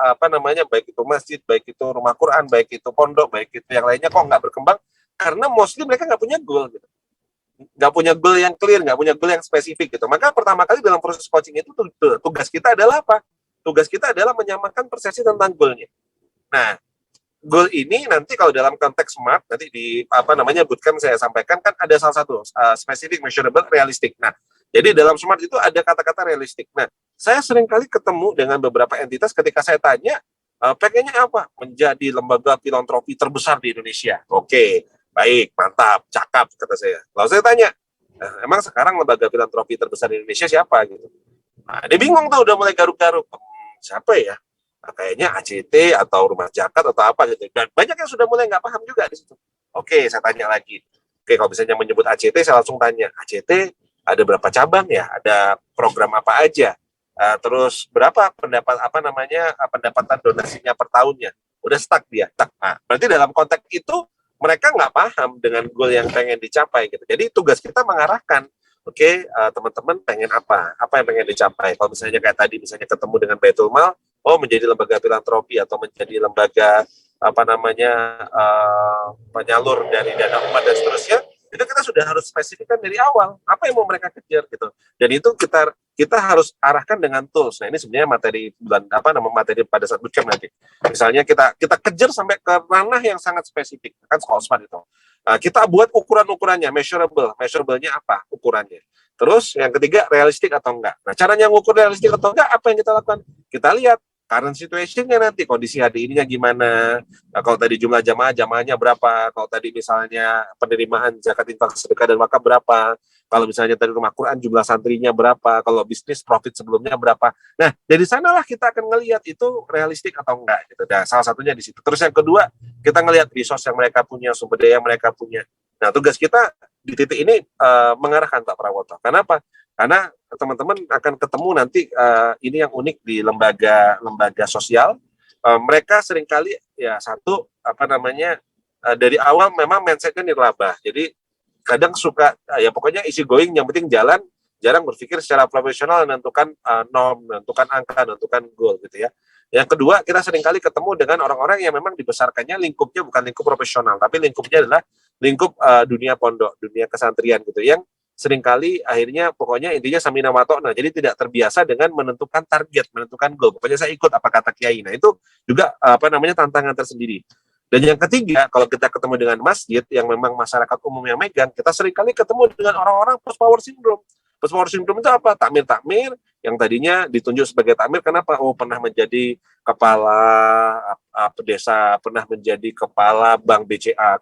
baik itu masjid, baik itu rumah Quran, baik itu pondok, baik itu yang lainnya kok nggak berkembang, karena mostly mereka nggak punya goal gitu. Nggak punya goal yang clear, nggak punya goal yang spesifik gitu. Maka pertama kali dalam proses coaching itu tugas kita adalah apa? Tugas kita adalah menyamakan persepsi tentang goalnya. Nah, goal ini nanti kalau dalam konteks SMART nanti di bootcamp saya sampaikan kan ada salah satu specific, measurable, realistic. Nah, jadi dalam SMART itu ada kata-kata realistic. Nah, saya sering kali ketemu dengan beberapa entitas ketika saya tanya pengennya apa? Menjadi lembaga filantropi terbesar di Indonesia. Oke, baik, mantap, cakap kata saya. Lalu saya tanya, emang sekarang lembaga filantropi terbesar di Indonesia siapa gitu? Nah, dia bingung tuh udah mulai garuk-garuk. Siapa ya? Nah, kayaknya ACT atau Rumah Zakat atau apa gitu. Dan banyak yang sudah mulai nggak paham juga di situ. Oke, saya tanya lagi. Oke, kalau misalnya menyebut ACT, saya langsung tanya, ACT ada berapa cabang ya? Ada program apa aja? Terus berapa pendapatan donasinya per tahunnya? Udah stuck dia. Nah, berarti dalam konteks itu mereka nggak paham dengan goal yang pengen dicapai gitu. Jadi tugas kita mengarahkan. Oke, teman-teman pengen apa? Apa yang pengen dicapai? Kalau misalnya kayak tadi, misalnya ketemu dengan Baitul Mal, menjadi lembaga filantropi atau menjadi lembaga penyalur dari dana umat dan seterusnya, itu kita sudah harus spesifikkan dari awal apa yang mau mereka kejar gitu. Dan itu kita harus arahkan dengan tools. Nah, ini sebenarnya materi pada saat bootcamp nanti. Misalnya kita kejar sampai ke ranah yang sangat spesifik, kan soal SMART itu. Kita buat ukuran-ukurannya, measurable-nya apa ukurannya. Terus yang ketiga, realistik atau enggak. Nah, caranya ngukur realistik atau enggak, apa yang kita lakukan? Kita lihat current situation-nya nanti, kondisi hari ininya gimana. Nah, kalau tadi jumlah jamaahnya berapa, kalau tadi misalnya penerimaan zakat, infak, sedekah dan wakaf berapa, kalau misalnya tadi rumah Quran jumlah santrinya berapa, kalau bisnis profit sebelumnya berapa. Nah, dari sanalah kita akan ngelihat itu realistik atau enggak gitu. Nah, salah satunya di situ. Terus yang kedua, kita ngelihat resource yang mereka punya, sumber daya yang mereka punya. Nah, tugas kita di titik ini mengarahkan Pak Prawoto. Kenapa? Karena teman-teman akan ketemu nanti ini yang unik di lembaga sosial. Mereka seringkali dari awal memang mindsetnya nirlaba. Jadi kadang suka pokoknya easy going, yang penting jalan, jarang berpikir secara profesional, menentukan norm, menentukan angka, menentukan goal gitu ya. Yang kedua, kita seringkali ketemu dengan orang-orang yang memang dibesarkannya lingkupnya bukan lingkup profesional, tapi lingkupnya adalah lingkup dunia pondok, dunia kesantrian gitu, yang seringkali akhirnya pokoknya intinya samina wa ta'na, jadi tidak terbiasa dengan menentukan target, menentukan goal. Pokoknya saya ikut apa kata kiai. Nah, itu juga tantangan tersendiri. Dan yang ketiga, kalau kita ketemu dengan masjid yang memang masyarakat umum yang megang, kita seringkali ketemu dengan orang-orang post power syndrome. Post power syndrome itu apa? Takmir yang tadinya ditunjuk sebagai takmir, kenapa? Pernah menjadi kepala desa, pernah menjadi kepala bank BCA,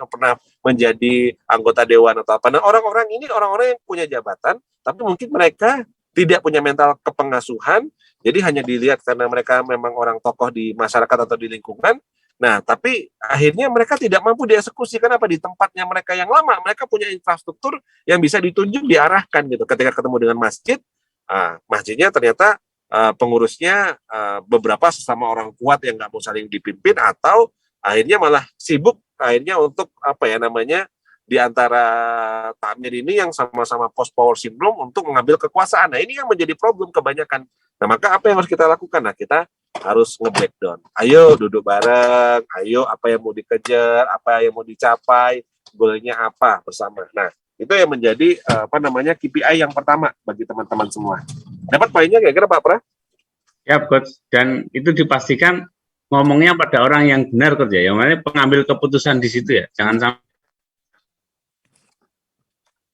pernah menjadi anggota dewan atau apa. Nah, orang-orang ini orang-orang yang punya jabatan, tapi mungkin mereka tidak punya mental kepengasuhan, jadi hanya dilihat karena mereka memang orang tokoh di masyarakat atau di lingkungan. Nah, tapi akhirnya mereka tidak mampu dieksekusi. Kenapa? Di tempatnya mereka yang lama, mereka punya infrastruktur yang bisa ditunjuk, diarahkan gitu. Ketika ketemu dengan masjid, masjidnya ternyata pengurusnya beberapa sesama orang kuat yang nggak mau saling dipimpin, atau akhirnya malah sibuk akhirnya untuk di antara takmir ini yang sama-sama post power syndrome untuk mengambil kekuasaan. Nah, ini yang menjadi problem kebanyakan. Nah, maka apa yang harus kita lakukan? Nah, kita harus nge-breakdown. Ayo duduk bareng, ayo apa yang mau dikejar, apa yang mau dicapai, goalnya apa bersama. Nah, itu yang menjadi KPI yang pertama bagi teman-teman semua. Dapat poinnya kira-kira Pak Pra? Ya, Coach. Dan itu dipastikan ngomongnya pada orang yang benar, Coach ya. Yang mana pengambil keputusan di situ ya. Jangan sampai.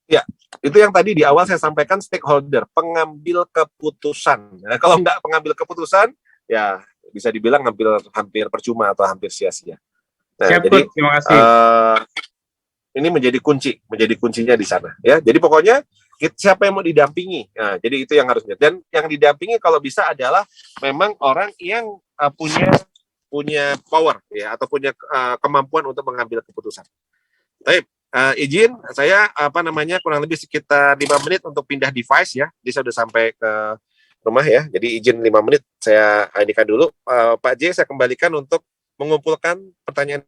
Ya, itu yang tadi di awal saya sampaikan, stakeholder, pengambil keputusan. Nah, kalau nggak pengambil keputusan, ya bisa dibilang hampir percuma atau hampir sia-sia. Nah, Siap, jadi terima kasih. ini menjadi kuncinya di sana. Ya, jadi pokoknya siapa yang mau didampingi. Nah, jadi itu yang harusnya. Dan yang didampingi kalau bisa adalah memang orang yang punya power ya, atau punya kemampuan untuk mengambil keputusan. Baik. Izin saya kurang lebih sekitar 5 menit untuk pindah device ya. Jadi saya sudah sampai ke rumah ya. Jadi izin 5 menit saya inikan dulu. Pak J, saya kembalikan untuk mengumpulkan pertanyaan.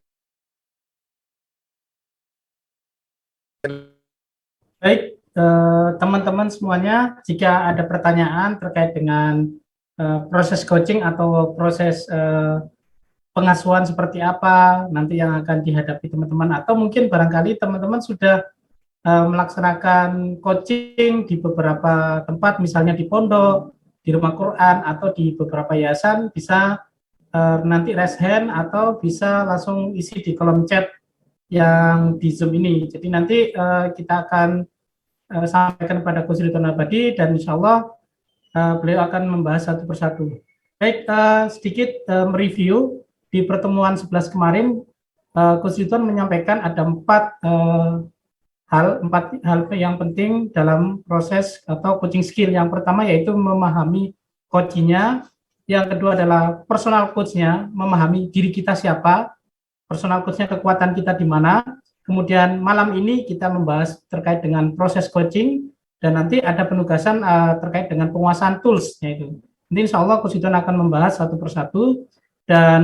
Baik, teman-teman semuanya, jika ada pertanyaan terkait dengan proses coaching atau proses pengasuhan seperti apa nanti yang akan dihadapi teman-teman, atau mungkin barangkali teman-teman sudah melaksanakan coaching di beberapa tempat, misalnya di pondok, di rumah Quran, atau di beberapa yayasan, bisa nanti raise hand atau bisa langsung isi di kolom chat yang di Zoom ini. Jadi nanti kita akan sampaikan kepada Coach Ridwan Abadi, dan insya Allah beliau akan membahas satu persatu. Baik, sedikit mereview. Di pertemuan 11 kemarin, Coach Ridwan menyampaikan ada 4 hal yang penting dalam proses atau coaching skill. Yang pertama yaitu memahami coachnya. Yang kedua adalah personal coachnya, memahami diri kita siapa, personal coachnya kekuatan kita di mana. Kemudian malam ini kita membahas terkait dengan proses coaching, dan nanti ada penugasan terkait dengan penguasaan tools-nya itu. Nanti insya Allah Coach Ridwan akan membahas satu persatu. Dan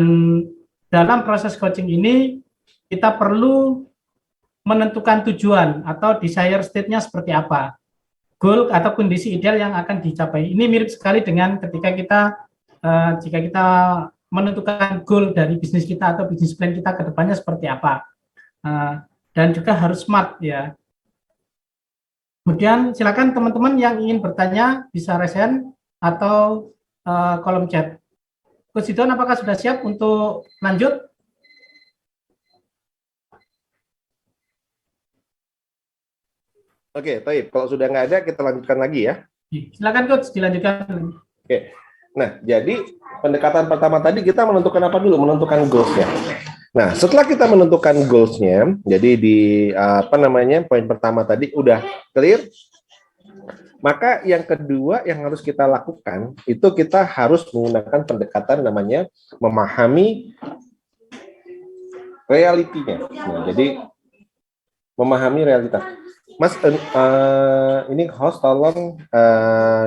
dalam proses coaching ini kita perlu menentukan tujuan atau desired state-nya seperti apa, goal atau kondisi ideal yang akan dicapai. Ini mirip sekali dengan ketika kita jika kita menentukan goal dari bisnis kita atau bisnis plan kita ke depannya seperti apa, dan juga harus smart ya. Kemudian silakan teman-teman yang ingin bertanya bisa raise hand atau kolom chat. Coach Ridwan, apakah sudah siap untuk lanjut? Oke, baik. Kalau sudah nggak ada, kita lanjutkan lagi ya. Silakan Coach, dilanjutkan. Oke. Nah, jadi pendekatan pertama tadi kita menentukan apa dulu? Menentukan goals-nya. Nah, setelah kita menentukan goals-nya, jadi di poin pertama tadi udah clear. Maka yang kedua yang harus kita lakukan itu kita harus menggunakan pendekatan namanya memahami realitinya. Nah, jadi memahami realitas. Mas, ini host tolong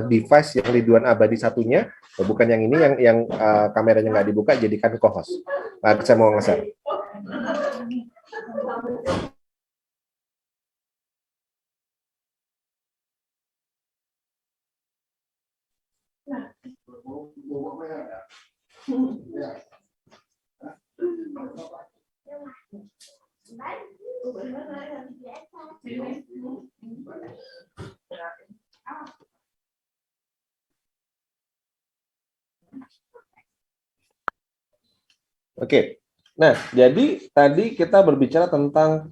device yang Ridwan Abadi satunya, bukan yang ini, yang kameranya nggak dibuka, jadikan co-host. Saya mau nge-share. Oke. Nah, jadi tadi kita berbicara tentang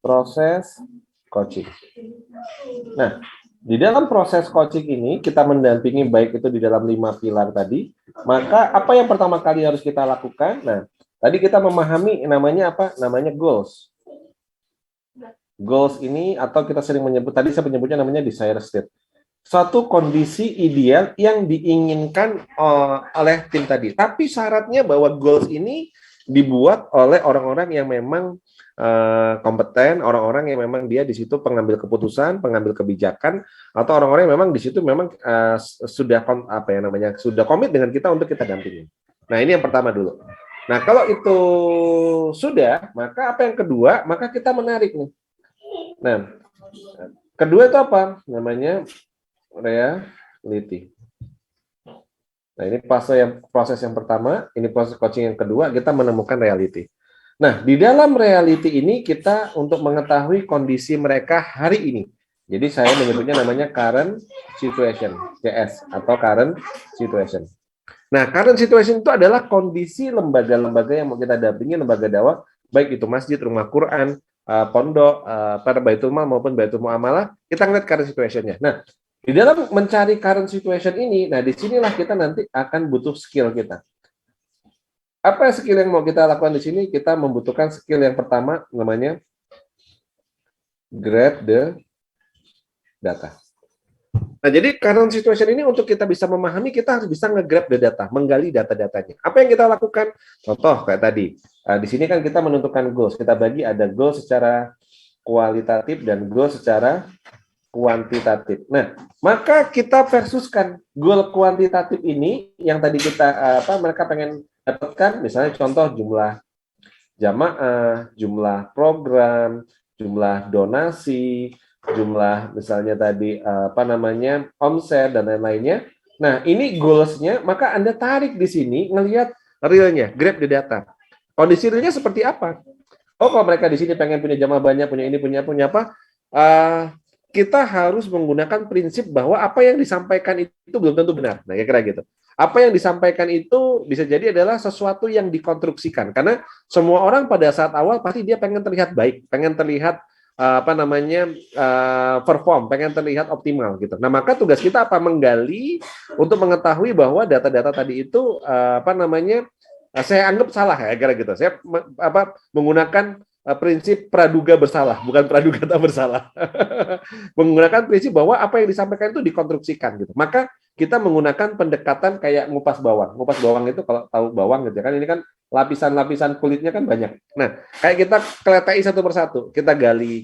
proses coaching. Nah, Di dalam proses coaching ini, kita mendampingi baik itu di dalam 5 pilar tadi, maka apa yang pertama kali harus kita lakukan? Nah, tadi kita memahami namanya apa? Namanya goals. Goals ini, atau kita sering menyebut, tadi saya menyebutnya namanya desire state. Suatu kondisi ideal yang diinginkan oleh tim tadi. Tapi syaratnya bahwa goals ini dibuat oleh orang-orang yang memang kompeten, orang-orang yang memang dia di situ pengambil keputusan, pengambil kebijakan, atau orang-orang yang memang di situ memang sudah sudah komit dengan kita untuk kita dampingi. Nah, ini yang pertama dulu. Nah, kalau itu sudah, maka apa yang kedua? Maka kita menarik nih. Nah, kedua itu apa? Namanya reality. Nah, ini proses yang pertama, ini proses coaching yang kedua, kita menemukan reality. Nah, di dalam reality ini kita untuk mengetahui kondisi mereka hari ini. Jadi saya menyebutnya namanya current situation, CS atau current situation. Nah, current situation itu adalah kondisi lembaga-lembaga yang mau kita dampingi, lembaga dakwah, baik itu masjid, rumah Quran, pondok, pada Baitul Mal maupun Baitul Muamalah, kita ngeliat current situation-nya. Nah, di dalam mencari current situation ini, nah disinilah kita nanti akan butuh skill kita. Apa skill yang mau kita lakukan di sini? Kita membutuhkan skill yang pertama, namanya grab the data. Nah, jadi current situation ini untuk kita bisa memahami, kita harus bisa nge-grab the data, menggali data-datanya. Apa yang kita lakukan? Contoh kayak tadi, di sini kan kita menentukan goals. Kita bagi ada goal secara kualitatif dan goal secara kuantitatif. Nah, maka kita versuskan goal kuantitatif ini yang tadi kita mereka pengen dapatkan, misalnya contoh jumlah jamaah, jumlah program, jumlah donasi, jumlah misalnya tadi omset dan lain-lainnya. Nah, ini goals-nya, maka Anda tarik di sini ngelihat realnya, grab the data. Kondisi realnya seperti apa? Oh, kalau mereka di sini pengen punya jamaah banyak, punya ini, punya apa? Kita harus menggunakan prinsip bahwa apa yang disampaikan itu belum tentu benar. Nah, kira-kira gitu. Apa yang disampaikan itu bisa jadi adalah sesuatu yang dikonstruksikan. Karena semua orang pada saat awal pasti dia pengen terlihat baik, pengen terlihat perform, pengen terlihat optimal gitu. Nah, maka tugas kita apa? Menggali untuk mengetahui bahwa data-data tadi itu saya anggap salah ya, kira-kira gitu. Saya menggunakan prinsip praduga bersalah, bukan praduga tak bersalah. Menggunakan prinsip bahwa apa yang disampaikan itu dikonstruksikan gitu. Maka kita menggunakan pendekatan kayak ngupas bawang. Ngupas bawang itu kalau tahu bawang gitu kan, ini kan lapisan-lapisan kulitnya kan banyak. Nah, kayak kita keletai satu persatu, kita gali.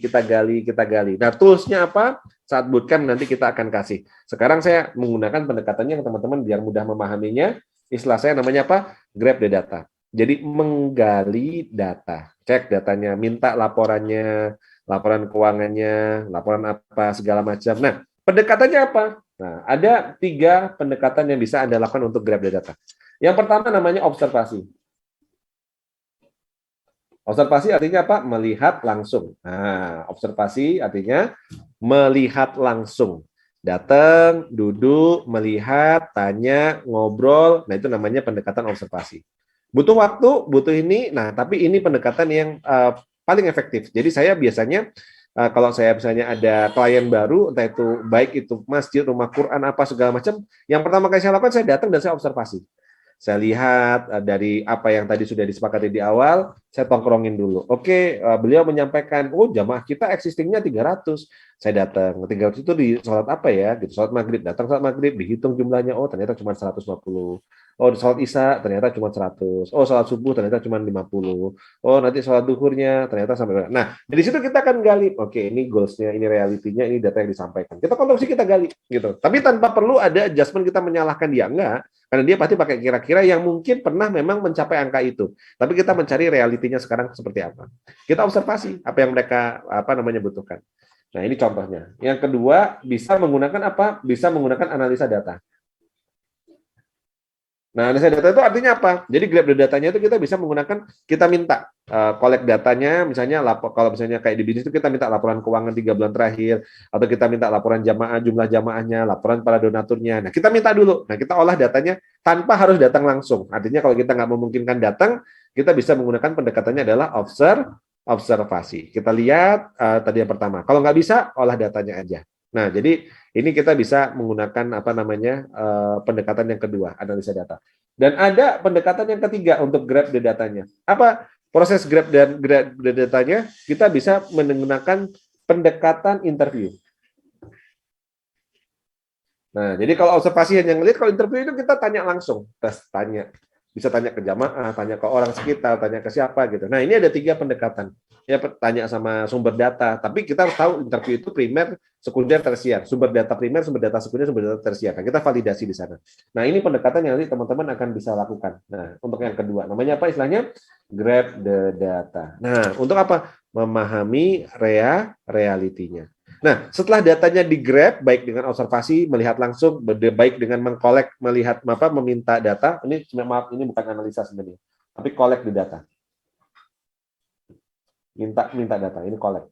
Nah, toolsnya apa? Saat bootcamp nanti kita akan kasih. Sekarang saya menggunakan pendekatannya yang teman-teman biar mudah memahaminya. Istilah saya namanya apa? Grab the data. Jadi menggali data, cek datanya, minta laporannya, laporan keuangannya, laporan apa, segala macam. Nah, pendekatannya apa? Nah, ada 3 pendekatan yang bisa Anda lakukan untuk grab the data. Yang pertama namanya observasi. Observasi artinya apa? Melihat langsung. Nah, observasi artinya melihat langsung. Datang, duduk, melihat, tanya, ngobrol. Nah, itu namanya pendekatan observasi. Butuh waktu, butuh ini. Nah, tapi ini pendekatan yang paling efektif. Jadi saya biasanya kalau saya misalnya ada klien baru, entah itu baik itu masjid, rumah Quran, apa segala macam, yang pertama kali saya lakukan, saya datang dan saya observasi. Saya lihat dari apa yang tadi sudah disepakati di awal, saya tongkrongin dulu. Oke, beliau menyampaikan, oh jamaah kita existingnya 300. Saya datang, 300 itu di sholat apa ya? Gitu, sholat maghrib, datang sholat maghrib, dihitung jumlahnya, oh ternyata cuma 150. Oh, sholat isya ternyata cuma 100. Oh, sholat subuh ternyata cuma 50. Oh, nanti sholat duhurnya ternyata sampai. Nah, dari situ kita akan gali. Oke, ini goals-nya, ini reality-nya, ini data yang disampaikan. Kita konstruksi, kita gali. Gitu. Tapi tanpa perlu ada adjustment kita menyalahkan dia. Enggak. Karena dia pasti pakai kira-kira yang mungkin pernah memang mencapai angka itu. Tapi kita mencari realitinya sekarang seperti apa. Kita observasi apa yang mereka butuhkan. Nah, ini contohnya. Yang kedua, bisa menggunakan apa? Bisa menggunakan analisa data. Nah, analisa data itu artinya apa? Jadi grab the datanya itu kita bisa menggunakan, kita minta collect datanya, misalnya kalau misalnya kayak di bisnis itu kita minta laporan keuangan 3 bulan terakhir, atau kita minta laporan jamaah, jumlah jamaahnya, laporan para donaturnya. Nah, kita minta dulu. Nah, kita olah datanya tanpa harus datang langsung. Artinya kalau kita nggak memungkinkan datang, kita bisa menggunakan pendekatannya adalah observasi. Kita lihat tadi yang pertama. Kalau nggak bisa, olah datanya aja. Nah, jadi ini kita bisa menggunakan apa namanya pendekatan yang kedua, analisa data. Dan ada pendekatan yang ketiga untuk grab the datanya. Apa proses grab the datanya? Kita bisa menggunakan pendekatan interview. Nah, jadi kalau observasi hanya ngelihat, kalau interview itu kita tanya langsung, tes tanya. Bisa tanya ke jamaah, tanya ke orang sekitar, tanya ke siapa gitu. Nah, ini ada 3 pendekatan. Ya, tanya sama sumber data, tapi kita harus tahu interview itu primer, sekunder, tersier. Sumber data primer, sumber data sekunder, sumber data tersier. Nah, kita validasi di sana. Nah, ini pendekatan yang nanti teman-teman akan bisa lakukan. Nah, untuk yang kedua, namanya apa istilahnya? Grab the data. Nah, untuk apa? Memahami realitinya. Nah, setelah datanya di-grab, baik dengan observasi, melihat langsung, baik dengan mengkolek, melihat apa, meminta data, ini maaf, ini bukan analisa sebenarnya, tapi kolek di data. Minta data, ini kolek.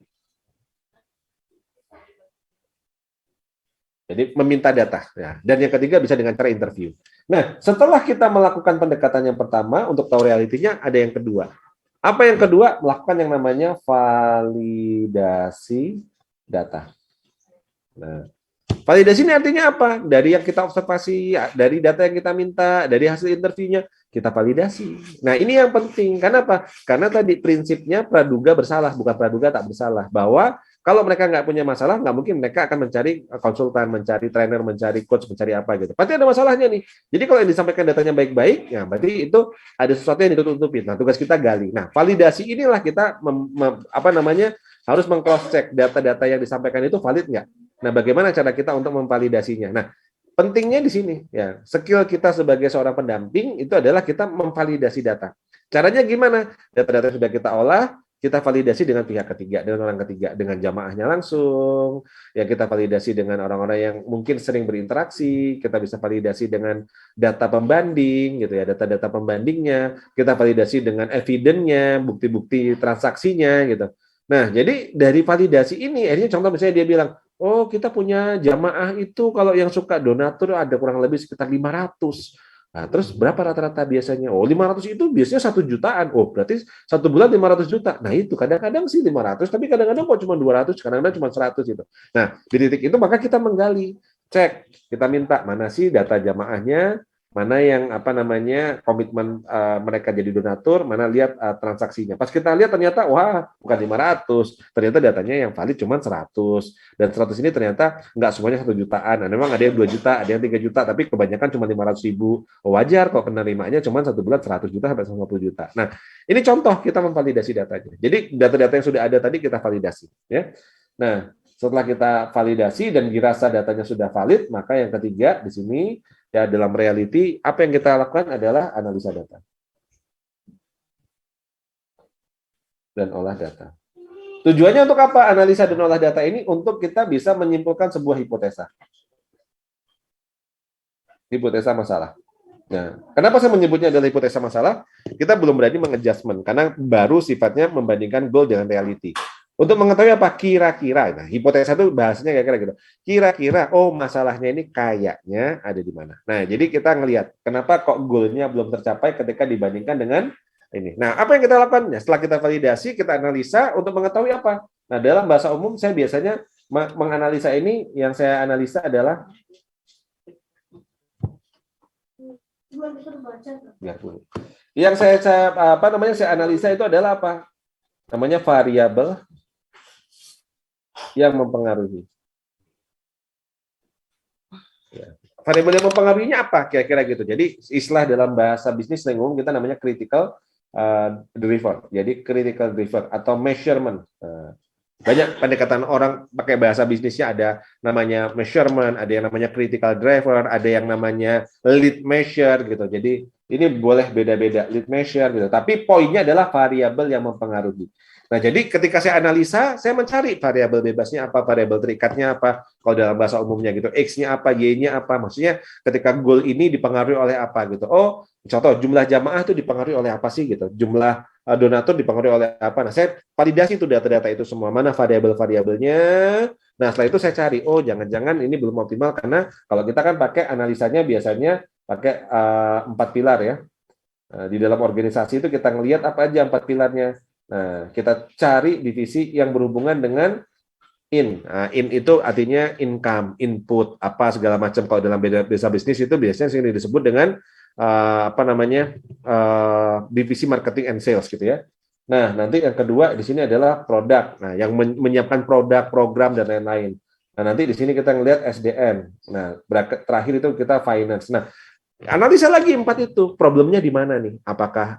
Jadi meminta data. Ya. Dan yang ketiga bisa dengan cara interview. Nah, setelah kita melakukan pendekatan yang pertama, untuk tahu realitinya, ada yang kedua. Apa yang kedua? Melakukan yang namanya validasi data. Nah, validasi ini artinya apa? Dari yang kita observasi, dari data yang kita minta, dari hasil interviewnya, kita validasi. Nah, ini yang penting. Kenapa? Karena tadi prinsipnya praduga bersalah, bukan praduga tak bersalah. Bahwa kalau mereka nggak punya masalah, nggak mungkin mereka akan mencari konsultan, mencari trainer, mencari coach, mencari apa gitu. Pasti ada masalahnya nih. Jadi kalau yang disampaikan datanya baik-baik, ya berarti itu ada sesuatu yang ditutup-tutupin. Nah, tugas kita gali. Nah, validasi inilah kita harus meng-cross check data-data yang disampaikan itu valid nggak. Nah, bagaimana cara kita untuk memvalidasinya? Nah, pentingnya di sini ya, skill kita sebagai seorang pendamping itu adalah kita memvalidasi data. Caranya gimana? Data-data sudah kita olah, kita validasi dengan pihak ketiga, dengan orang ketiga, dengan jamaahnya langsung, ya kita validasi dengan orang-orang yang mungkin sering berinteraksi, kita bisa validasi dengan data pembanding, gitu ya, data-data pembandingnya, kita validasi dengan evidence-nya, bukti-bukti transaksinya, gitu. Nah, jadi dari validasi ini, akhirnya contoh misalnya dia bilang, oh kita punya jamaah itu kalau yang suka donatur ada kurang lebih sekitar 500. Nah, terus berapa rata-rata biasanya? Oh, 500 itu biasanya 1 jutaan. Oh, berarti 1 bulan 500 juta. Nah, itu kadang-kadang sih 500, tapi kadang-kadang kok cuma 200, kadang-kadang cuma 100 gitu. Nah, di titik itu maka kita menggali, cek, kita minta mana sih data jamaahnya, mana yang komitmen mereka jadi donatur, mana lihat transaksinya. Pas kita lihat ternyata wah bukan 500, ternyata datanya yang valid cuma 100, dan 100 ini ternyata nggak semuanya 1 jutaan. Nah, memang ada yang 2 juta, ada yang 3 juta, tapi kebanyakan cuma 500.000. Wajar kok penerimanya cuma 1 bulan 100 juta sampai 150 juta. Nah, ini contoh kita memvalidasi datanya. Jadi data-data yang sudah ada tadi kita validasi, ya. Nah, setelah kita validasi dan dirasa datanya sudah valid, maka yang ketiga di sini ya dalam reality apa yang kita lakukan adalah analisa data dan olah data. Tujuannya untuk apa analisa dan olah data ini? Untuk kita bisa menyimpulkan sebuah hipotesa. Hipotesa masalah. Nah, kenapa saya menyebutnya adalah hipotesa masalah? Kita belum berani mengadjustment karena baru sifatnya membandingkan goal dengan reality. Untuk mengetahui apa kira-kira, nah hipotesa itu bahasanya kira-kira gitu. Kira-kira, oh masalahnya ini kayaknya ada di mana. Nah, jadi kita ngelihat kenapa kok goalnya belum tercapai ketika dibandingkan dengan ini. Nah, apa yang kita lakukan? Ya, setelah kita validasi, kita analisa untuk mengetahui apa. Nah, dalam bahasa umum saya biasanya menganalisa ini, yang saya analisa adalah yang saya analisa itu adalah apa? Namanya variabel yang mempengaruhi. Ya. Variabel yang mempengaruhinya apa? Kira-kira gitu. Jadi istilah dalam bahasa bisnis yang umum kita namanya critical driver. Jadi critical driver atau measurement. Banyak pendekatan orang pakai bahasa bisnisnya, ada namanya measurement, ada yang namanya critical driver, ada yang namanya lead measure gitu. Jadi ini boleh beda-beda lead measure gitu. Tapi poinnya adalah variabel yang mempengaruhi. Nah, jadi ketika saya analisa, saya mencari variabel bebasnya apa, variabel terikatnya apa, kalau dalam bahasa umumnya gitu, X-nya apa, Y-nya apa, maksudnya ketika goal ini dipengaruhi oleh apa gitu. Oh, contoh jumlah jamaah itu dipengaruhi oleh apa sih gitu, jumlah donatur dipengaruhi oleh apa. Nah, saya validasi itu data-data itu semua, mana variabel-variabelnya. Nah, setelah itu saya cari, oh jangan-jangan ini belum optimal, karena kalau kita kan pakai analisanya biasanya pakai 4 pilar ya. Di dalam organisasi itu kita ngelihat apa aja 4 pilarnya. Nah, kita cari divisi yang berhubungan dengan In itu artinya income, input, apa segala macam. Kalau dalam desa bisnis itu biasanya sering disebut dengan divisi marketing and sales gitu ya. Nah, nanti yang kedua di sini adalah produk. Nah, yang menyiapkan produk, program dan lain-lain. Nah, nanti di sini kita ngelihat SDM. Nah, terakhir itu kita finance. Nah, analisa lagi 4 itu, problemnya di mana nih? Apakah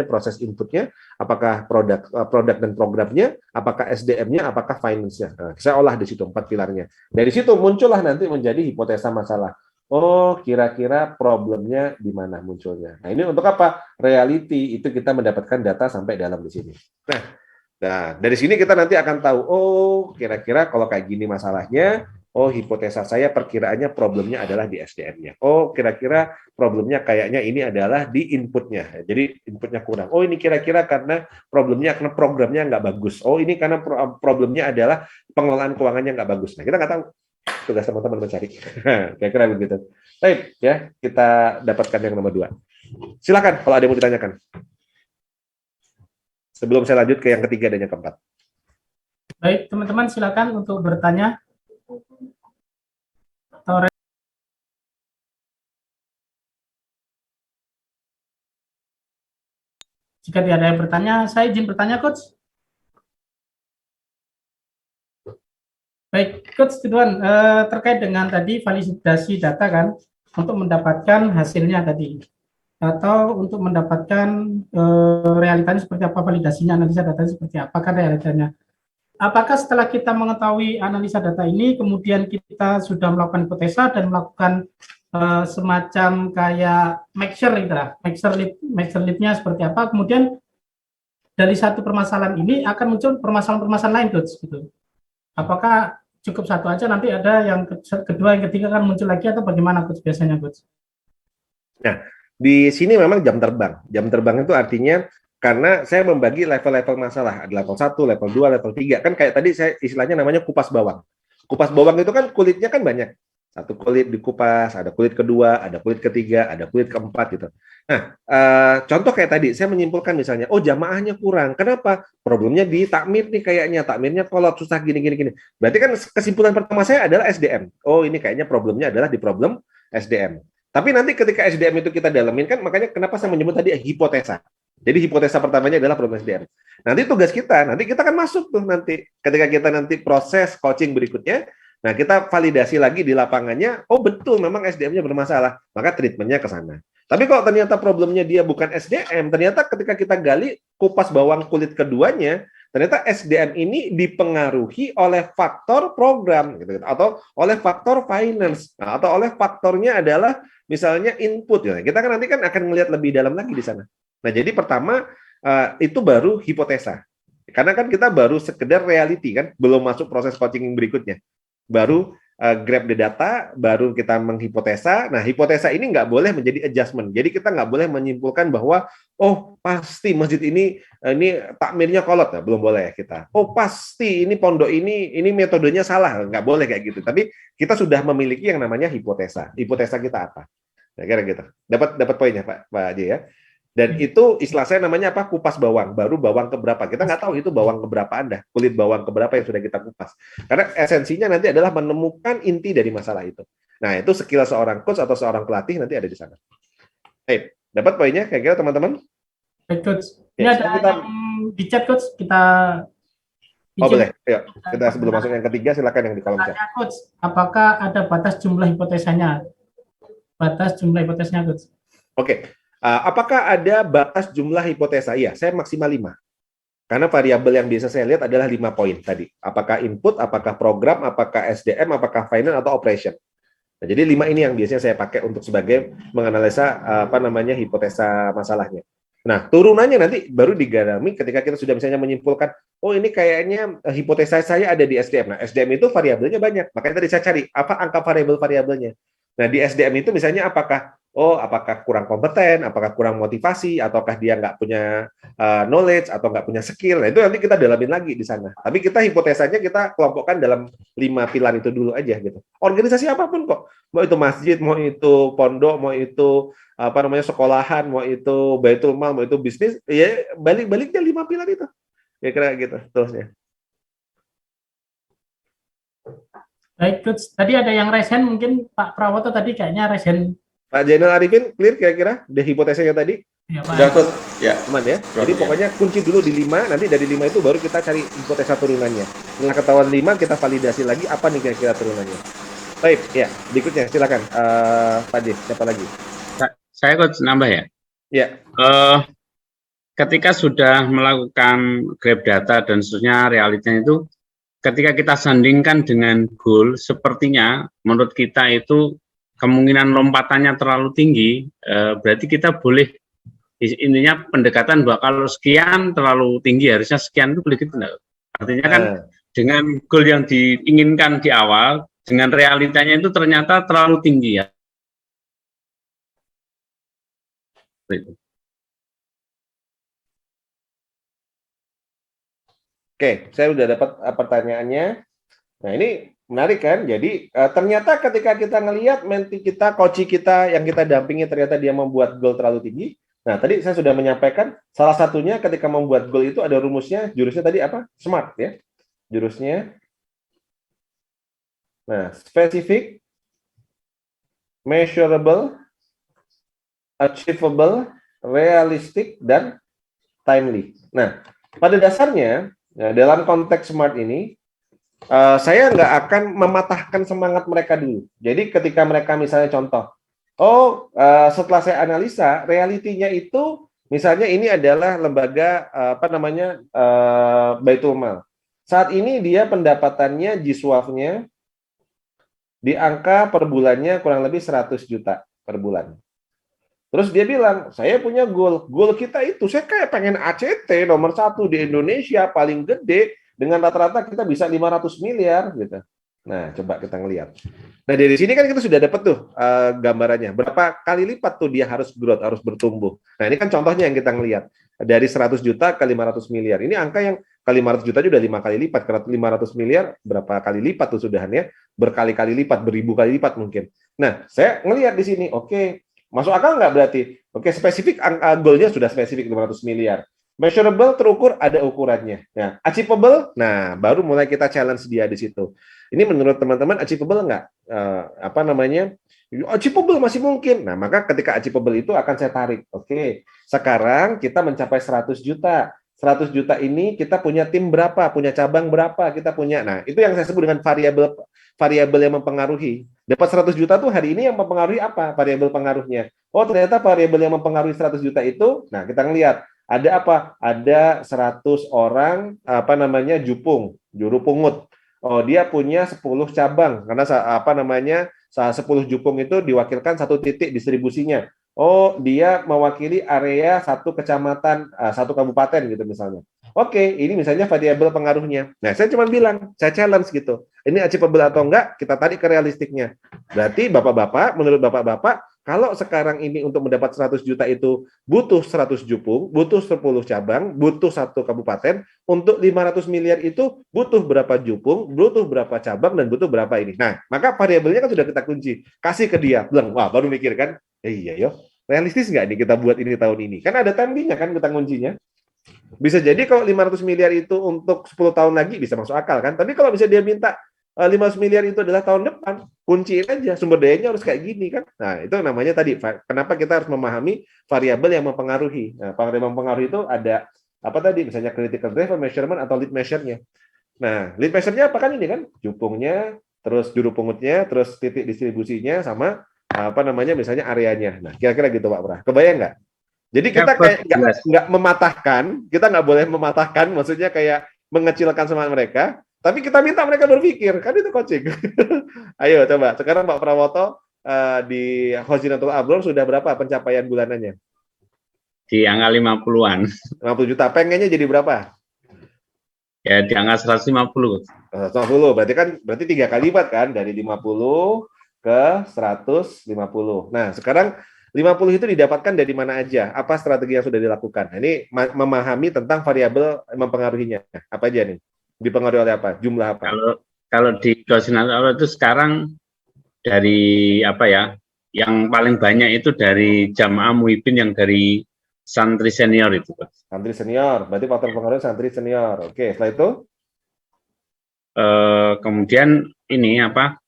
proses inputnya, apakah produk dan programnya, apakah SDM-nya, apakah finance-nya. Nah, saya olah di situ 4 pilarnya. Dari situ muncullah nanti menjadi hipotesa masalah. Oh, kira-kira problemnya di mana munculnya. Nah, ini untuk apa? Reality itu kita mendapatkan data sampai dalam di sini. Nah, dari sini kita nanti akan tahu, oh, kira-kira kalau kayak gini masalahnya, oh, hipotesa saya perkiraannya problemnya adalah di SDM-nya. Oh, kira-kira problemnya kayaknya ini adalah di inputnya. Jadi inputnya kurang. Oh, ini kira-kira karena problemnya karena programnya nggak bagus. Oh, ini karena problemnya adalah pengelolaan keuangannya nggak bagus. Nah, kita nggak tahu. Tugas teman-teman mencari. Kira-kira begitu. Baik, ya, kita dapatkan yang nomor 2. Silakan kalau ada yang mau ditanyakan. Sebelum saya lanjut ke yang ketiga dan yang keempat. Baik, teman-teman silakan untuk bertanya. Jika tidak ada yang bertanya, saya izin bertanya, Coach. Baik, Coach Ridwan, terkait dengan tadi validasi data kan, untuk mendapatkan hasilnya tadi, atau untuk mendapatkan realitanya seperti apa, validasinya, analisa datanya seperti apa kan realitanya. Apakah setelah kita mengetahui analisa data ini, kemudian kita sudah melakukan hipotesa dan melakukan semacam kayak make sure lead-nya seperti apa, kemudian dari satu permasalahan ini akan muncul permasalahan-permasalahan lain, Coach, gitu. Apakah cukup satu aja, nanti ada yang kedua, yang ketiga kan muncul lagi, atau bagaimana, Coach, biasanya, Coach? Nah, di sini memang jam terbang. Jam terbang itu artinya karena saya membagi level-level masalah, ada level 1, level 2, level 3. Kan kayak tadi saya istilahnya namanya kupas bawang. Kupas bawang itu kan kulitnya kan banyak. Satu kulit dikupas, ada kulit kedua, ada kulit ketiga, ada kulit keempat gitu. Nah, contoh kayak tadi, saya menyimpulkan misalnya, oh jamaahnya kurang. Kenapa? Problemnya di takmir nih kayaknya. Takmirnya kolot, susah gini. Berarti kan kesimpulan pertama saya adalah SDM. Oh ini kayaknya problemnya adalah di problem SDM. Tapi nanti ketika SDM itu kita dalamin kan, makanya kenapa saya menyebut tadi hipotesa. Jadi hipotesa pertamanya adalah problem SDM. Nanti tugas kita, nanti kita akan masuk tuh nanti. Ketika kita nanti proses coaching berikutnya, nah kita validasi lagi di lapangannya, oh betul memang SDM-nya bermasalah, maka treatmentnya ke sana. Tapi kalau ternyata problemnya dia bukan SDM, ternyata ketika kita gali kupas bawang kulit keduanya, ternyata SDM ini dipengaruhi oleh faktor program, gitu, atau oleh faktor finance, nah, atau oleh faktornya adalah misalnya input. Ya. Kita kan nanti kan akan melihat lebih dalam lagi di sana. Nah, jadi pertama itu baru hipotesa. Karena kan kita baru sekedar reality kan, belum masuk proses coaching berikutnya. Baru grab the data, baru kita menghipotesa. Nah, hipotesa ini nggak boleh menjadi adjustment. Jadi kita nggak boleh menyimpulkan bahwa oh pasti masjid ini takmirnya kolot, nah, belum boleh kita. Oh pasti ini pondok ini metodenya salah, nggak boleh kayak gitu. Tapi kita sudah memiliki yang namanya hipotesa. Hipotesa kita apa? Nah, kira gitu. Dapat poinnya Pak Haji ya. Dan itu istilah saya namanya apa? Kupas bawang. Baru bawang keberapa. Kita nggak tahu itu bawang keberapa Anda. Kulit bawang keberapa yang sudah kita kupas. Karena esensinya nanti adalah menemukan inti dari masalah itu. Nah, itu skill seorang coach atau seorang pelatih nanti ada di sana. Baik, dapat poinnya kira-kira teman-teman? Baik, Coach. Ini ada yang di chat, Coach. Kita Oh, boleh. Yuk, kita sebelum masuk yang ketiga, silakan yang di kolom chat. Coach, apakah ada batas jumlah hipotesanya? Batas jumlah hipotesanya, Coach. Oke. Apakah ada batas jumlah hipotesa? Iya, saya maksimal 5. Karena variabel yang biasa saya lihat adalah 5 poin tadi. Apakah input, apakah program, apakah SDM, apakah finance, atau operation. Nah, jadi 5 ini yang biasanya saya pakai untuk sebagai menganalisa hipotesa masalahnya. Nah, turunannya nanti baru digalami ketika kita sudah misalnya menyimpulkan, oh ini kayaknya hipotesa saya ada di SDM. Nah, SDM itu variabelnya banyak. Makanya tadi saya cari, apa angka variabelnya. Nah, di SDM itu misalnya apakah kurang kompeten, apakah kurang motivasi, ataukah dia nggak punya knowledge, atau nggak punya skill. Nah, itu nanti kita dalamin lagi di sana. Tapi kita hipotesanya kita kelompokkan dalam 5 pilar itu dulu aja gitu. Organisasi apapun kok. Mau itu masjid, mau itu pondok, mau itu sekolahan, mau itu baitul mal, mau itu bisnis, ya balik-baliknya 5 pilar itu. Ya kira gitu terusnya. Baik, Coach. Tadi ada yang raise hand, mungkin Pak Prawoto tadi kayaknya raise hand. Pak Zainal Arifin, clear kira-kira? Udah hipotesanya tadi? Ya, Udah, Pak. Coach? Ya, aman ya. Jadi pokoknya kunci dulu di 5, nanti dari 5 itu baru kita cari hipotesa turunannya. Setelah ketahuan 5, kita validasi lagi apa nih kira-kira turunannya. Baik, ya. Berikutnya, silakan. Pak D, siapa lagi? Saya Coach nambah ya. Ya. Ketika sudah melakukan grab data dan seterusnya realitanya itu, ketika kita sandingkan dengan goal, sepertinya menurut kita itu kemungkinan lompatannya terlalu tinggi, berarti kita boleh, intinya pendekatan bahwa kalau sekian terlalu tinggi, harusnya sekian itu boleh gitu. Artinya kan dengan goal yang diinginkan di awal, dengan realitanya itu ternyata terlalu tinggi ya. Oke, saya udah dapat pertanyaannya. Nah, ini menarik kan? Jadi ternyata ketika kita ngelihat menti kita, coach kita yang kita dampingi ternyata dia membuat goal terlalu tinggi. Nah, tadi saya sudah menyampaikan salah satunya ketika membuat goal itu ada rumusnya, jurusnya tadi apa? SMART ya. Jurusnya. Nah, specific, measurable, achievable, realistic, dan timely. Nah, pada dasarnya, dalam konteks SMART ini, saya nggak akan mematahkan semangat mereka dulu. Jadi ketika mereka misalnya contoh, setelah saya analisa, realitinya itu, misalnya ini adalah lembaga, Baitul Mal. Saat ini dia pendapatannya, JISWAF-nya, di angka per bulannya kurang lebih 100 juta per bulan. Terus dia bilang, saya punya goal kita itu, saya kayak pengen ACT nomor 1 di Indonesia, paling gede, dengan rata-rata kita bisa 500 miliar, gitu. Nah, coba kita ngelihat. Nah, dari sini kan kita sudah dapat tuh gambarannya, berapa kali lipat tuh dia harus growth, harus bertumbuh. Nah, ini kan contohnya yang kita ngelihat, dari 100 juta ke 500 miliar. Ini angka yang ke 500 juta sudah 5 kali lipat, ke 500 miliar berapa kali lipat tuh sudahannya, berkali-kali lipat, beribu kali lipat mungkin. Nah, saya ngelihat di sini, oke, masuk akal nggak berarti? Oke, spesifik goalnya sudah spesifik 500 miliar. Measurable terukur ada ukurannya. Nah, achievable, nah baru mulai kita challenge dia di situ. Ini menurut teman-teman achievable nggak? Achievable masih mungkin. Nah, maka ketika achievable itu akan saya tarik. Oke, sekarang kita mencapai 100 juta. 100 juta ini kita punya tim berapa, punya cabang berapa, kita punya. Nah, itu yang saya sebut dengan variabel yang mempengaruhi. Dapat 100 juta tuh hari ini yang mempengaruhi apa? Variabel pengaruhnya. Oh, ternyata variabel yang mempengaruhi 100 juta itu, nah kita ngelihat ada apa? Ada 100 orang juru pungut. Oh, dia punya 10 cabang karena 10 jupung itu diwakilkan satu titik distribusinya. Oh, dia mewakili area satu kecamatan, satu kabupaten gitu misalnya. Oke, ini misalnya variabel pengaruhnya. Nah, saya cuma bilang, saya challenge gitu. Ini achievable atau enggak, kita tarik ke realistiknya. Berarti Bapak-Bapak, menurut Bapak-Bapak, kalau sekarang ini untuk mendapat 100 juta itu butuh 100 jupung, butuh 10 cabang, butuh satu kabupaten, untuk 500 miliar itu butuh berapa jupung, butuh berapa cabang, dan butuh berapa ini. Nah, maka variabelnya kan sudah kita kunci. Kasih ke dia. Bilang, wah baru mikir kan, iya yo, realistis nggak nih kita buat ini tahun ini? Kan ada timingnya kan kita kuncinya. Bisa jadi kalau 500 miliar itu untuk 10 tahun lagi bisa masuk akal kan. Tapi kalau bisa dia minta 500 miliar itu adalah tahun depan, kunciin aja sumber dayanya harus kayak gini kan. Nah, itu namanya tadi kenapa kita harus memahami variabel yang mempengaruhi. Nah, variabel yang mempengaruhi itu ada apa tadi? Misalnya critical driver measurement atau lead measure-nya. Nah, lead measure-nya apa kan ini kan? Jupungnya, terus juru pungutnya, terus titik distribusinya sama misalnya areanya. Nah, kira-kira gitu Pak Prah. Kebayang nggak? Jadi kita kayak nggak mematahkan, kita nggak boleh mematahkan, maksudnya kayak mengecilkan semangat mereka, tapi kita minta mereka berpikir, kan itu coaching. Ayo coba, sekarang Pak Prawoto di Khazinatul Abrar sudah berapa pencapaian bulanannya? Di angka 50-an. 50 juta, pengennya jadi berapa? Ya di angka 150. 150, berarti 3 kali lipat kan, dari 50 ke 150. Nah, sekarang 50 itu didapatkan dari mana aja? Apa strategi yang sudah dilakukan? Nah, ini memahami tentang variabel mempengaruhinya. Apa aja nih? Dipengaruhi oleh apa? Jumlah apa? Kalau di Khazinatul itu sekarang dari yang paling banyak itu dari Jamaah Muhibin yang dari santri senior itu, Pak. Santri senior, berarti faktor pengaruh santri senior. Oke, setelah itu? Kemudian ini apa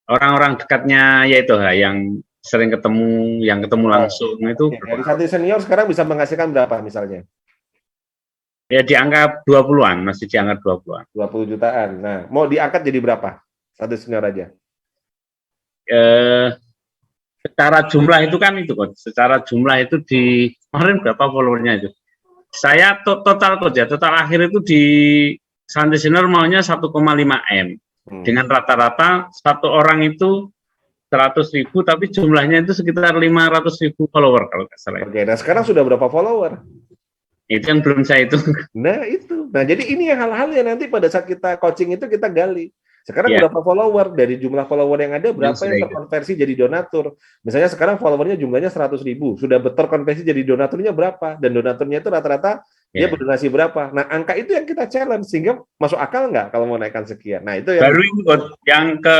orang-orang dekatnya yaitu yang sering ketemu, yang ketemu langsung itu Oke, dari santri senior sekarang bisa menghasilkan berapa misalnya? ya di angka 20-an, masih di angka 20-an. 20 jutaan. Nah, mau diangkat jadi berapa? Santri senior aja. Secara jumlah itu kan itu kok, secara jumlah itu di kemarin berapa followernya itu? Saya total kok ya, total akhir itu di santri senior maunya 1,5 M. Dengan rata-rata satu orang itu 100.000, tapi jumlahnya itu sekitar 500.000 follower kalau nggak salah. Oke, nah sekarang sudah berapa follower? Itu yang belum saya hitung. Nah itu, nah jadi ini yang hal-hal yang nanti pada saat kita coaching itu kita gali. Sekarang Ya. berapa follower, dari jumlah follower yang ada berapa yang terkonversi jadi donatur. Misalnya sekarang followernya jumlahnya 100.000, sudah terkonversi jadi donaturnya berapa, dan donaturnya itu rata-rata dia berdonasi berapa. Nah angka itu yang kita challenge, sehingga masuk akal nggak kalau mau naikkan sekian. Nah itu yang baru yang ke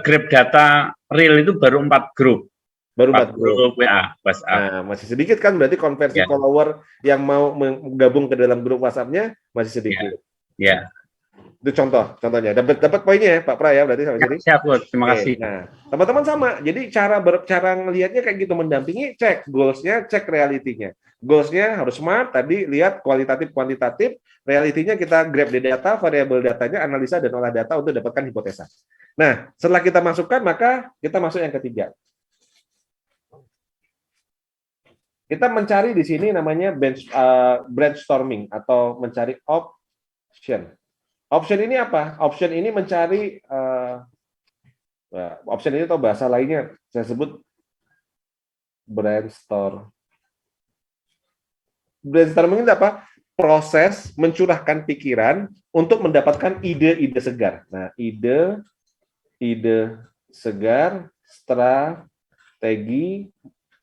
Grab data real itu baru 4 grup. Baru 4 grup WA, WhatsApp. Nah, masih sedikit kan berarti konversi follower yang mau menggabung ke dalam grup WhatsApp-nya masih sedikit. Ya. Itu contohnya. Dapat poinnya ya, Pak Pra ya, berarti sampai sini. Siap, terima kasih. Nah, teman-teman sama. Jadi cara ngelihatnya kayak gitu, mendampingi, cek goals-nya, cek realitinya. Goals-nya harus smart, tadi lihat kualitatif, kuantitatif, realitinya kita grab di data, variabel datanya, analisa dan olah data untuk dapatkan hipotesa. Nah, setelah kita masukkan, maka kita masuk yang ketiga. Kita mencari di sini namanya brainstorming atau mencari option. Option ini apa? Option ini mencari option ini atau bahasa lainnya saya sebut brainstorm. Brainstorming itu apa? Proses mencurahkan pikiran untuk mendapatkan ide-ide segar. Nah, ide segar, strategi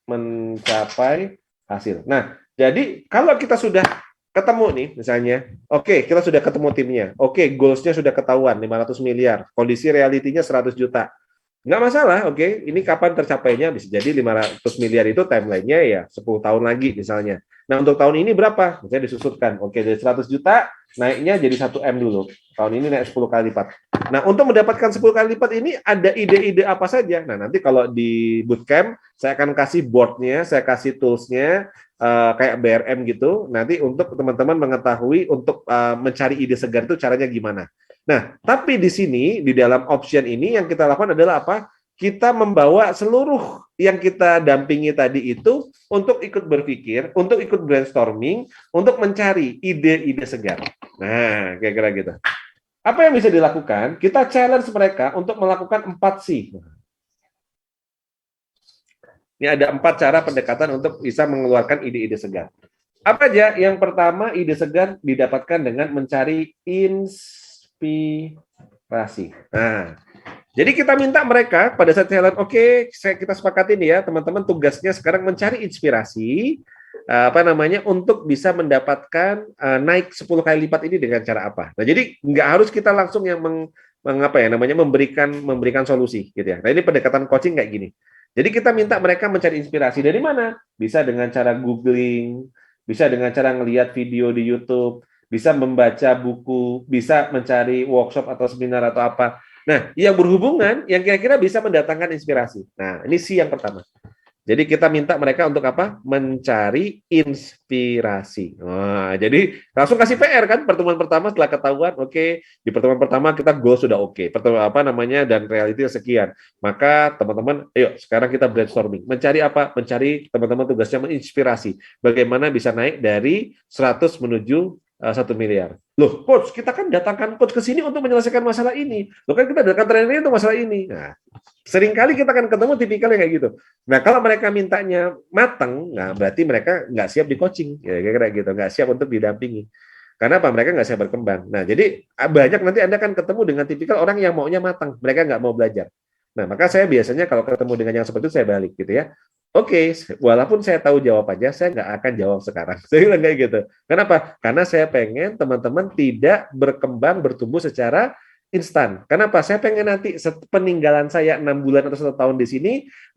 mencapai hasil. Nah, jadi kalau kita sudah ketemu nih, misalnya, oke, kita sudah ketemu timnya, oke, goals-nya sudah ketahuan, 500 miliar, kondisi realitinya 100 juta. Nggak masalah, oke, ini kapan tercapainya, bisa jadi 500 miliar itu timeline-nya ya 10 tahun lagi misalnya. Nah, untuk tahun ini berapa? Misalnya disusutkan, oke, dari 100 juta, naiknya jadi 1 M dulu. Tahun ini naik 10 kali lipat. Nah, untuk mendapatkan 10 kali lipat ini ada ide-ide apa saja? Nah, nanti kalau di bootcamp, saya akan kasih board-nya, saya kasih tools-nya, kayak BRM gitu, nanti untuk teman-teman mengetahui untuk mencari ide segar itu caranya gimana. Nah, tapi di sini, di dalam option ini yang kita lakukan adalah apa? Kita membawa seluruh yang kita dampingi tadi itu untuk ikut berpikir, untuk ikut brainstorming, untuk mencari ide-ide segar. Nah, kira-kira gitu. Apa yang bisa dilakukan? Kita challenge mereka untuk melakukan 4C. Ini ada 4 cara pendekatan untuk bisa mengeluarkan ide-ide segar. Apa aja? Yang pertama, ide segar didapatkan dengan mencari inspirasi. Nah, jadi kita minta mereka pada saat challenge, oke, kita sepakatin ya, teman-teman tugasnya sekarang mencari inspirasi untuk bisa mendapatkan naik 10 kali lipat ini dengan cara apa. Nah, jadi nggak harus kita langsung yang memberikan solusi gitu ya. Nah, ini pendekatan coaching kayak gini. Jadi kita minta mereka mencari inspirasi dari mana? Bisa dengan cara googling, bisa dengan cara ngelihat video di YouTube, bisa membaca buku, bisa mencari workshop atau seminar atau apa. Nah, yang berhubungan, yang kira-kira bisa mendatangkan inspirasi. Nah, ini C yang pertama. Jadi kita minta mereka untuk apa? Mencari inspirasi. Nah, jadi langsung kasih PR kan pertemuan pertama setelah ketahuan, oke, di pertemuan pertama kita goal sudah oke. Dan reality sekian. Maka teman-teman, ayo sekarang kita brainstorming. Mencari apa? Mencari teman-teman tugasnya menginspirasi. Bagaimana bisa naik dari 100 menuju 1 miliar. Loh, coach, kita kan datangkan coach ke sini untuk menyelesaikan masalah ini. Loh kan kita datangkan trainer untuk masalah ini. Nah, seringkali kita akan ketemu tipikalnya kayak gitu. Nah, kalau mereka mintanya matang, nah berarti mereka nggak siap di coaching. Ya, kira-kira gitu, nggak siap untuk didampingi. Karena apa? Mereka nggak siap berkembang. Nah, jadi banyak nanti Anda akan ketemu dengan tipikal orang yang maunya matang. Mereka nggak mau belajar. Nah, maka saya biasanya kalau ketemu dengan yang seperti itu, saya balik gitu ya. Oke, walaupun saya tahu jawabannya, saya nggak akan jawab sekarang. Saya bilang kayak gitu. Kenapa? Karena saya pengen teman-teman tidak berkembang, bertumbuh secara instan. Kenapa? Saya pengen nanti peninggalan saya 6 bulan atau 1 tahun di sini,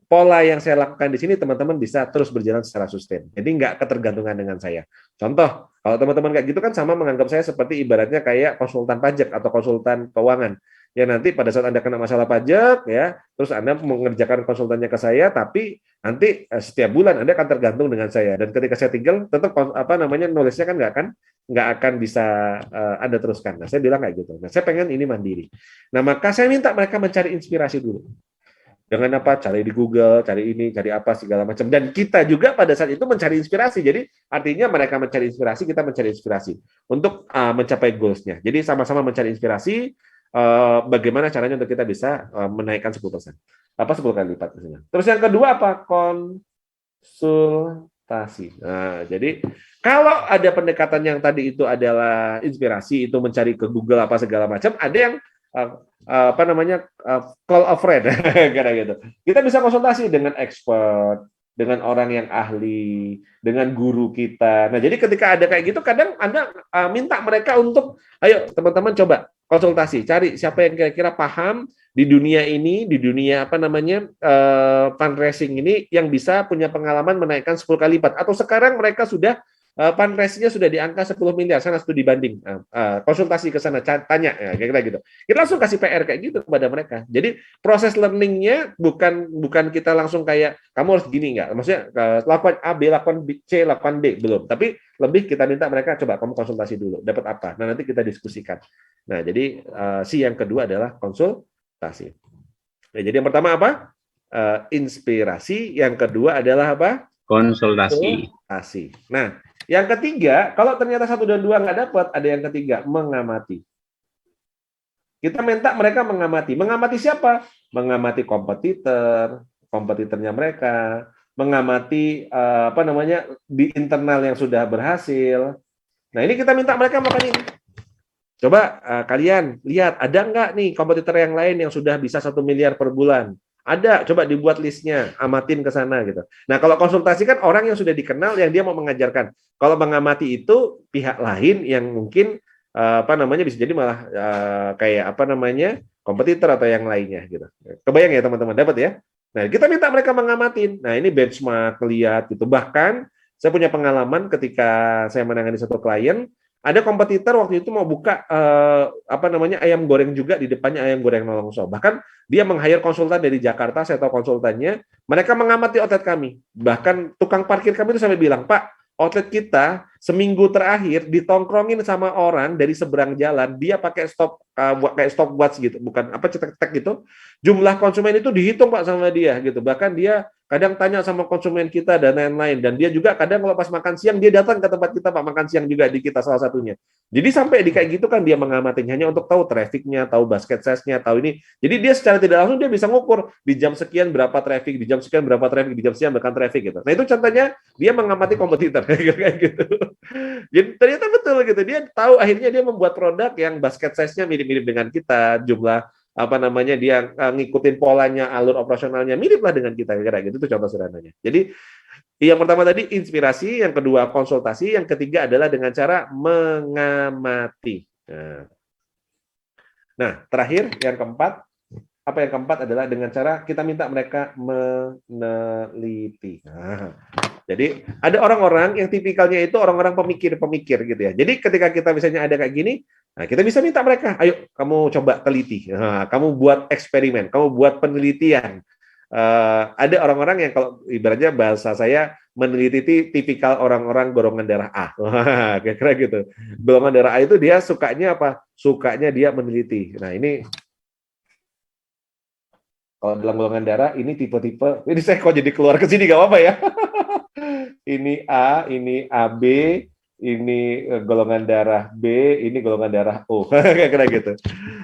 pola yang saya lakukan di sini, teman-teman bisa terus berjalan secara sustain. Jadi nggak ketergantungan dengan saya. Contoh, kalau teman-teman kayak gitu kan sama menganggap saya seperti ibaratnya kayak konsultan pajak atau konsultan keuangan. yang nanti pada saat Anda kena masalah pajak ya, terus Anda mengerjakan konsultannya ke saya, tapi nanti setiap bulan Anda akan tergantung dengan saya, dan ketika saya tinggal tetap nulisnya kan nggak akan bisa Anda teruskan. Nah, saya bilang kayak gitu. Nah, saya pengen ini mandiri. Nah, maka saya minta mereka mencari inspirasi dulu. Dengan apa? Cari di Google, cari ini, cari apa segala macam. Dan kita juga pada saat itu mencari inspirasi. Jadi artinya mereka mencari inspirasi, kita mencari inspirasi untuk mencapai goals-nya. Jadi sama-sama mencari inspirasi bagaimana caranya untuk kita bisa menaikkan 10%. Apa 10 kali lipat misalnya. Terus yang kedua apa? Konsultasi. Nah, jadi kalau ada pendekatan yang tadi itu adalah inspirasi, itu mencari ke Google apa segala macam, ada yang call a friend kayak gitu. Kita bisa konsultasi dengan expert, dengan orang yang ahli, dengan guru kita. Nah, jadi ketika ada kayak gitu, kadang Anda minta mereka untuk, ayo teman-teman coba konsultasi, cari siapa yang kira-kira paham di dunia ini, di dunia fundraising ini, yang bisa punya pengalaman menaikkan 10 kali lipat. Atau sekarang mereka sudah fundraising-nya sudah di angka 10 miliar, sana studi banding, konsultasi ke sana, tanya, ya, kira-kira gitu. Kita langsung kasih PR kayak gitu kepada mereka. Jadi proses learning-nya bukan kita langsung kayak, kamu harus gini nggak, maksudnya lakukan A, B, lakukan C, lakukan B, belum. Tapi lebih kita minta mereka, coba kamu konsultasi dulu, dapat apa? Nah, nanti kita diskusikan. Nah, jadi yang kedua adalah konsultasi. Nah, jadi yang pertama apa? Inspirasi, yang kedua adalah apa? Konsultasi. Nah, yang ketiga, kalau ternyata 1 dan 2 nggak dapat, ada yang ketiga, mengamati. Kita minta mereka mengamati. Mengamati siapa? Mengamati kompetitornya mereka, mengamati di internal yang sudah berhasil. Nah, ini kita minta mereka melakukan ini. Coba kalian lihat, ada nggak nih kompetitor yang lain yang sudah bisa 1 miliar per bulan? Ada, coba dibuat listnya, amatin ke sana gitu. Nah, kalau konsultasi kan orang yang sudah dikenal, yang dia mau mengajarkan. Kalau mengamati itu pihak lain yang mungkin bisa jadi malah kompetitor atau yang lainnya gitu. Kebayang ya teman-teman, dapat ya? Nah, kita minta mereka mengamatin. Nah, ini benchmark, lihat gitu. Bahkan saya punya pengalaman ketika saya menangani satu klien, ada kompetitor waktu itu mau buka ayam goreng juga, di depannya ayam goreng nolongso. Bahkan dia meng-hire konsultan dari Jakarta, saya tahu konsultannya, mereka mengamati outlet kami. Bahkan tukang parkir kami itu sampai bilang, Pak, outlet kita seminggu terakhir ditongkrongin sama orang dari seberang jalan, dia pakai stopwatch gitu, bukan cetek-cetek gitu. Jumlah konsumen itu dihitung Pak sama dia gitu. Bahkan dia kadang tanya sama konsumen kita dan lain-lain, dan dia juga kadang kalau pas makan siang dia datang ke tempat kita Pak, makan siang juga di kita salah satunya. Jadi sampai di kayak gitu kan dia mengamatinya hanya untuk tahu trafficnya, tahu basket size-nya, tahu ini. Jadi dia secara tidak langsung dia bisa ngukur di jam sekian berapa traffic, di jam sekian berapa traffic, di jam sekian berapa traffic gitu. Nah, itu contohnya dia mengamati kompetitor kayak gitu. Jadi ternyata betul gitu. Dia tahu, akhirnya dia membuat produk yang basket size-nya mirip-mirip dengan kita, jumlah dia ngikutin polanya, alur operasionalnya miriplah dengan kita, kira-kira gitu. Itu contoh sederhananya. Jadi yang pertama tadi inspirasi, yang kedua konsultasi, yang ketiga adalah dengan cara mengamati. Nah, terakhir yang keempat, yang keempat adalah dengan cara kita minta mereka meneliti. Nah, jadi ada orang-orang yang tipikalnya itu orang-orang pemikir gitu ya. Jadi ketika kita misalnya ada kayak gini, nah kita bisa minta mereka, ayo kamu coba teliti, kamu buat eksperimen, kamu buat penelitian. Ada orang-orang yang kalau ibaratnya bahasa saya meneliti tipikal orang-orang golongan darah A, kira-kira gitu. Golongan darah A itu dia sukanya apa? Sukanya dia meneliti. Nah ini kalau dalam golongan darah ini tipe-tipe, ini saya kok jadi keluar ke sini gak apa-apa ya. Ini A, ini AB, ini golongan darah B, ini golongan darah O, kayak gitu.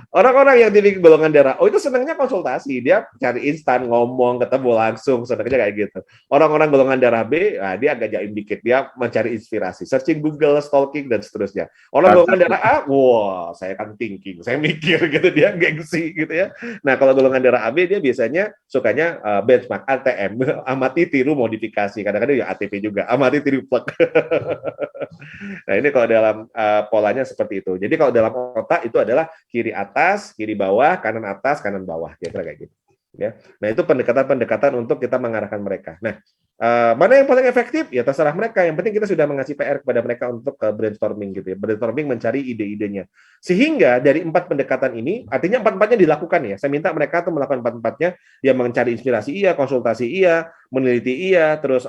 Orang-orang yang di golongan darah O itu senangnya konsultasi, dia cari instan, ngomong, ketemu langsung, senangnya kayak gitu. Orang-orang golongan darah B, dia agak jaim dikit, dia mencari inspirasi, searching Google, stalking dan seterusnya. Orang golongan darah A, wah, saya kan thinking, saya mikir gitu, dia gengsi gitu ya. Nah, kalau golongan darah AB dia biasanya sukanya benchmark, ATM, amati, tiru, modifikasi, kadang-kadang ya ATP juga, amati, tiru, plug. Nah, ini kalau dalam polanya seperti itu. Jadi kalau dalam otak itu adalah kiri atas, kiri bawah, kanan atas, kanan bawah, kira-kira kayak gitu. Ya. Nah, itu pendekatan-pendekatan untuk kita mengarahkan mereka. Nah, Mana yang paling efektif? Ya terserah mereka. Yang penting kita sudah mengasih PR kepada mereka untuk brainstorming gitu ya. Brainstorming mencari ide-idenya. Sehingga dari 4 pendekatan ini, artinya 4-4-nya dilakukan ya. Saya minta mereka tuh melakukan 4-4-nya, ya mencari inspirasi iya, konsultasi iya, meneliti iya, terus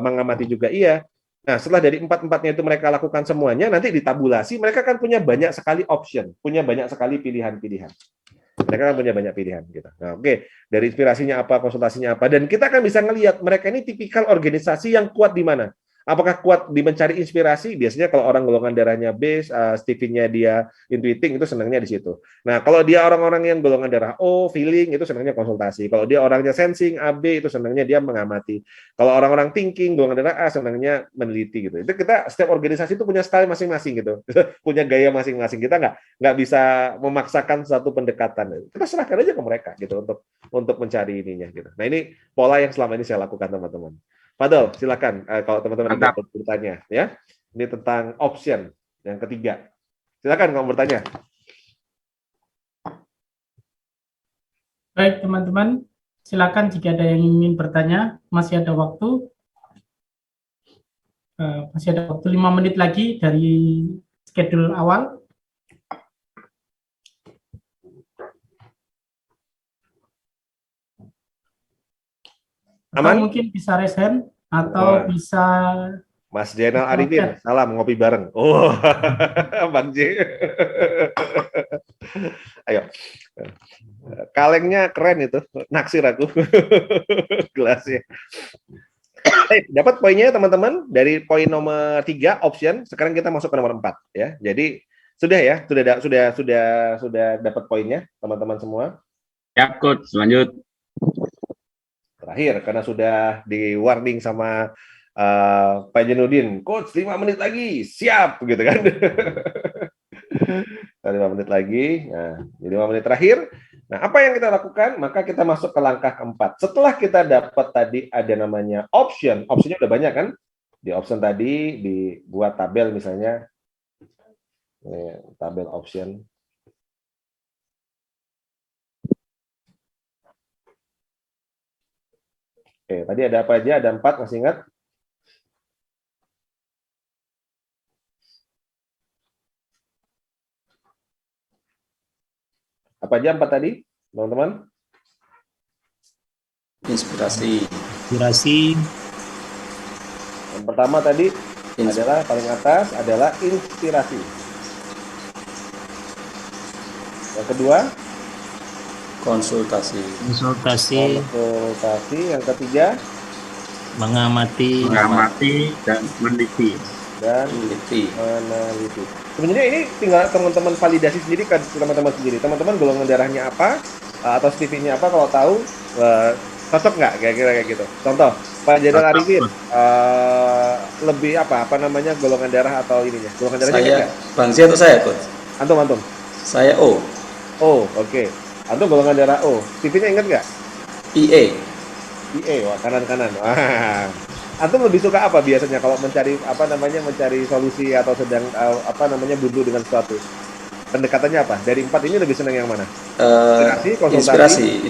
mengamati juga iya. Nah, setelah dari 4-4-nya itu mereka lakukan semuanya, nanti ditabulasi, mereka kan punya banyak sekali option, punya banyak sekali pilihan-pilihan. Mereka kan punya banyak pilihan gitu. Nah, oke, dari inspirasinya apa, konsultasinya apa, dan kita kan bisa ngelihat mereka ini tipikal organisasi yang kuat di mana. Apakah kuat di mencari inspirasi? Biasanya kalau orang golongan darahnya B, Stephen-nya dia intuiting, itu senangnya di situ. Nah, kalau dia orang-orang yang golongan darah O, feeling, itu senangnya konsultasi. Kalau dia orangnya sensing, AB, itu senangnya dia mengamati. Kalau orang-orang thinking, golongan darah A, senangnya meneliti gitu. Itu kita, setiap organisasi itu punya style masing-masing gitu. Punya gaya masing-masing. Kita nggak bisa memaksakan satu pendekatan. Kita serahkan aja ke mereka gitu untuk mencari ininya gitu. Nah, ini pola yang selama ini saya lakukan, teman-teman. Fadol, silakan kalau teman-teman ada bertanya ya. Ini tentang option yang ketiga. Silakan kalau bertanya. Baik, teman-teman. Silakan jika ada yang ingin bertanya, masih ada waktu. Masih ada waktu 5 menit lagi dari schedule awal. Aman? Atau mungkin bisa raise hand atau bisa Mas Jainal Arifin, salam ngopi bareng. Oh, Bang J. Ayo. Kalengnya keren itu, naksir aku. Gelasnya. Dapat poinnya teman-teman dari poin nomor 3 option. Sekarang kita masuk ke nomor 4 ya. Jadi sudah ya, sudah dapat poinnya teman-teman semua. Ya, Coach, lanjut. Terakhir karena sudah di warning sama Pak Jenudin, Coach 5 menit lagi, siap gitu kan. 5 menit lagi. Nah, jadi 5 menit terakhir. Nah, apa yang kita lakukan? Maka kita masuk ke langkah keempat. Setelah kita dapat tadi ada namanya option. Optionnya udah banyak kan? Di option tadi dibuat tabel misalnya. Tabel option. Oke, tadi ada apa aja? Ada 4, masih ingat? Apa aja 4 tadi, teman-teman? Inspirasi. Yang pertama tadi adalah paling atas adalah inspirasi. Yang kedua? Konsultasi. Yang ketiga? Mengamati dan meneliti. Sebenarnya ini tinggal teman-teman validasi sendiri kan, teman-teman sendiri. Teman-teman golongan darahnya apa atau CV-nya apa, kalau tahu cocok nggak kira-kira kayak gitu. Contoh, Pak Jenderal Arifin lebih apa namanya golongan darah atau ininya? Golongan darahnya saya Bangsi atau saya, Coach? Antum. Saya O. Oke. Antum golongan darah O. CV-nya ingat nggak? IE. Wah, kanan. Wah. Antum lebih suka apa biasanya kalau mencari mencari solusi atau sedang buntu dengan sesuatu? Pendekatannya apa? Dari 4 ini lebih senang yang mana? Inspirasi.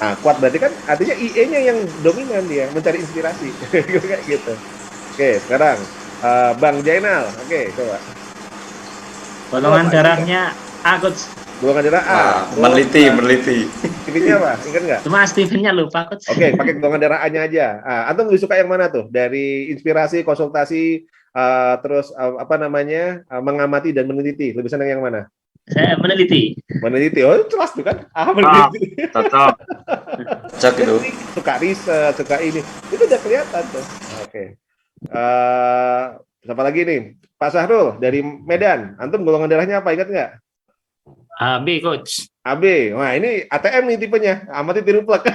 Nah, kuat berarti kan artinya IE-nya yang dominan, dia mencari inspirasi. Kayak gitu. Oke, sekarang Bang Jainal. Oke, coba. Golongan darahnya A, Coach. Golongan darah A. Meneliti. CV-nya apa? Ingat nggak? Cuma Steven-nya lupa, Coach. Oke, pakai golongan darah A-nya aja. Antum lebih suka yang mana tuh? Dari inspirasi, konsultasi, terus mengamati dan meneliti. Lebih senang yang mana? Saya meneliti. Oh, jelas tuh kan? Meneliti. Cocok. Cocok itu. Suka riset, suka ini. Itu udah kelihatan tuh. Oke. Siapa lagi nih? Pak Sahrul dari Medan. Antum golongan darahnya apa? Ingat nggak? AB, Coach. AB. Wah, ini ATM nih tipenya. Amati tiru plek.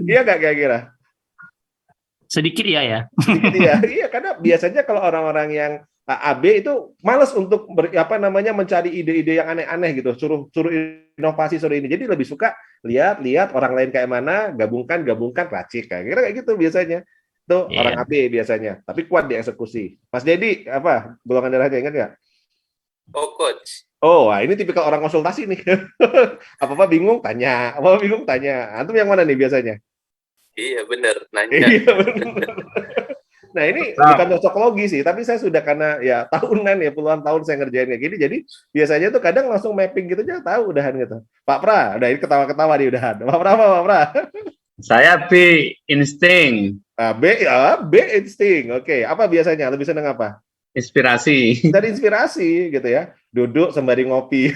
Iya nggak kira-kira? Sedikit ya. Sedikit ya. Iya, karena biasanya kalau orang-orang yang AB itu malas untuk mencari ide-ide yang aneh-aneh gitu. Suruh inovasi, suruh ini. Jadi lebih suka lihat orang lain kayak mana, gabungkan, racik. Kayak gitu biasanya. Itu orang AB biasanya. Tapi kuat di eksekusi. Mas Dedi, apa golongan darahnya, ingat nggak? Oh, Coach. Oh, wah, ini tipikal orang konsultasi nih. Apa-apa bingung tanya, apa-apa bingung tanya. Antum yang mana nih biasanya? Iya bener, nanya. Iya benar. Nah ini bukan cocokologi sih, tapi saya sudah karena ya tahunan ya puluhan tahun saya ngerjain kayak gini, jadi biasanya tuh kadang langsung mapping gitu aja tahu udahan gitu. Pak Pra, udah ini ketawa-ketawa di udahan. Pak Pra apa Pak Pra? Saya B, insting, B ya, B insting. Oke, apa biasanya? Lebih seneng apa? inspirasi. Dari inspirasi gitu ya. Duduk sembari ngopi.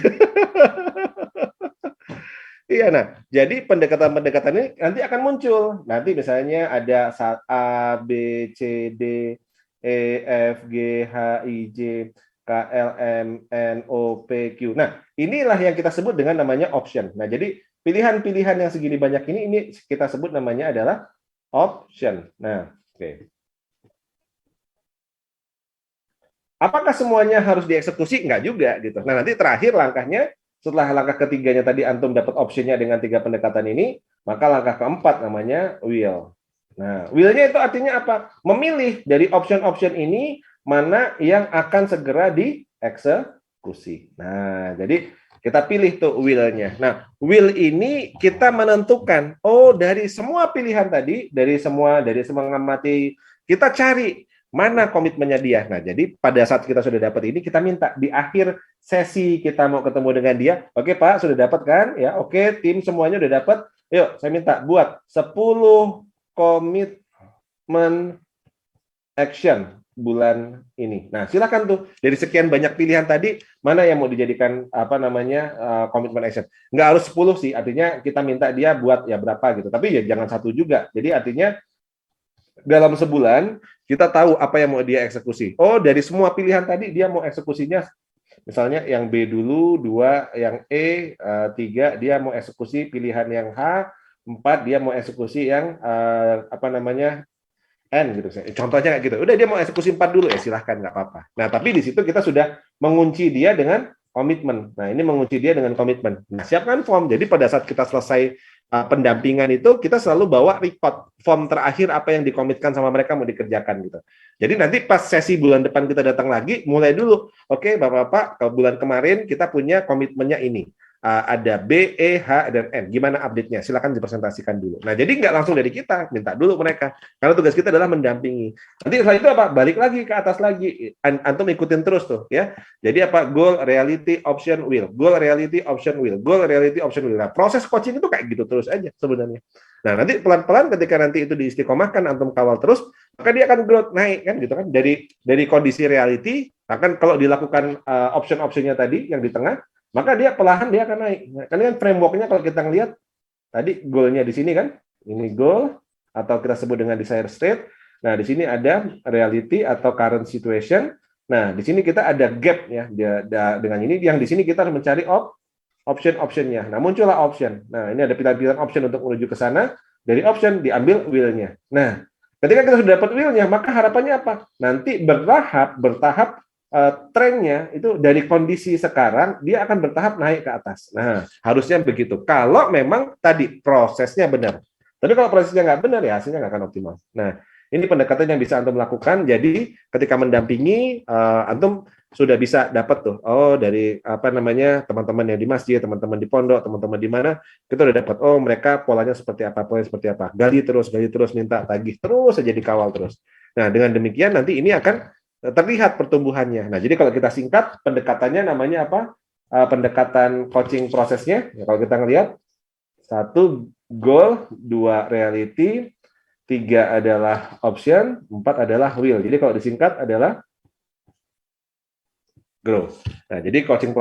Iya, nah, jadi pendekatan-pendekatan ini nanti akan muncul. Nanti misalnya ada A, B, C, D, E, F, G, H, I, J, K, L, M, N, O, P, Q. Nah, inilah yang kita sebut dengan namanya option. Nah, jadi pilihan-pilihan yang segini banyak ini kita sebut namanya adalah option. Nah, oke. Apakah semuanya harus dieksekusi? Enggak juga gitu. Nah, nanti terakhir langkahnya setelah langkah ketiganya tadi antum dapat optionnya dengan 3 pendekatan ini, maka langkah keempat namanya will. Nah, will-nya itu artinya apa? Memilih dari option-option ini mana yang akan segera dieksekusi. Nah, jadi kita pilih tuh will-nya. Nah, will ini kita menentukan, oh dari semua pilihan tadi, dari semua mengamati, kita cari mana komitmennya dia. Nah, jadi pada saat kita sudah dapat ini, kita minta di akhir sesi kita mau ketemu dengan dia, oke Pak, sudah dapat kan? Ya, oke, tim semuanya udah dapat. Yuk, saya minta buat 10 komitmen action bulan ini. Nah, silakan tuh dari sekian banyak pilihan tadi, mana yang mau dijadikan apa namanya komitmen action. Nggak harus 10 sih, artinya kita minta dia buat ya berapa gitu. Tapi ya jangan satu juga. Jadi artinya dalam sebulan kita tahu apa yang mau dia eksekusi. Oh, dari semua pilihan tadi dia mau eksekusinya misalnya yang B dulu, 2 yang E, 3 dia mau eksekusi pilihan yang H, 4 dia mau eksekusi yang apa namanya N gitu. Contohnya kayak gitu. Udah dia mau eksekusi 4 dulu ya silahkan nggak apa-apa. Nah, tapi di situ kita sudah mengunci dia dengan komitmen. Nah, ini mengunci dia dengan komitmen. Nah, siapkan form. Jadi pada saat kita selesai pendampingan itu kita selalu bawa report form terakhir apa yang dikomitkan sama mereka mau dikerjakan gitu. Jadi nanti pas sesi bulan depan kita datang lagi mulai dulu. Oke, Bapak-bapak, kalau bulan kemarin kita punya komitmennya ini. Ada B, E, H, dan N. Gimana update-nya? Silakan dipresentasikan dulu. Nah, jadi nggak langsung dari kita, minta dulu mereka. Karena tugas kita adalah mendampingi. Nanti setelah itu apa? Balik lagi ke atas lagi. Antum ikutin terus tuh, ya. Jadi apa? Goal, reality, option, will. Goal, reality, option, will. Goal, reality, option, will. Nah, proses coaching itu kayak gitu terus aja sebenarnya. Nah, nanti pelan-pelan ketika nanti itu diistiqomahkan, antum kawal terus, maka dia akan growth naik kan gitu kan dari kondisi reality. Akan kalau dilakukan option-optionnya tadi yang di tengah, maka dia perlahan dia akan naik. Nah, kan framework-nya kalau kita ngelihat tadi goal-nya di sini kan, ini goal atau kita sebut dengan desired state. Nah, di sini ada reality atau current situation. Nah, di sini kita ada gap ya. Dengan ini yang di sini kita harus mencari option-optionnya. Nah, muncullah option. Nah, ini ada pilihan-pilihan option untuk menuju ke sana. Dari option diambil will-nya. Nah, ketika kita sudah dapat will-nya, maka harapannya apa? Nanti bertahap trennya itu dari kondisi sekarang dia akan bertahap naik ke atas. Nah, harusnya begitu. Kalau memang tadi prosesnya benar. Tapi kalau prosesnya nggak benar ya hasilnya nggak akan optimal. Nah, ini pendekatan yang bisa antum lakukan. Jadi ketika mendampingi antum sudah bisa dapat tuh. Oh, dari apa namanya teman-teman yang di masjid, teman-teman di pondok, teman-teman di mana kita udah dapat. Oh, mereka polanya seperti apa, polanya seperti apa. Gali terus, minta tagih terus saja dikawal terus. Nah, dengan demikian nanti ini akan terlihat pertumbuhannya. Nah, jadi kalau kita singkat, pendekatannya namanya apa? Pendekatan coaching prosesnya. Ya, kalau kita ngelihat, 1 goal, 2 reality, 3 adalah option, 4 adalah will. Jadi kalau disingkat adalah grow. Nah, jadi coaching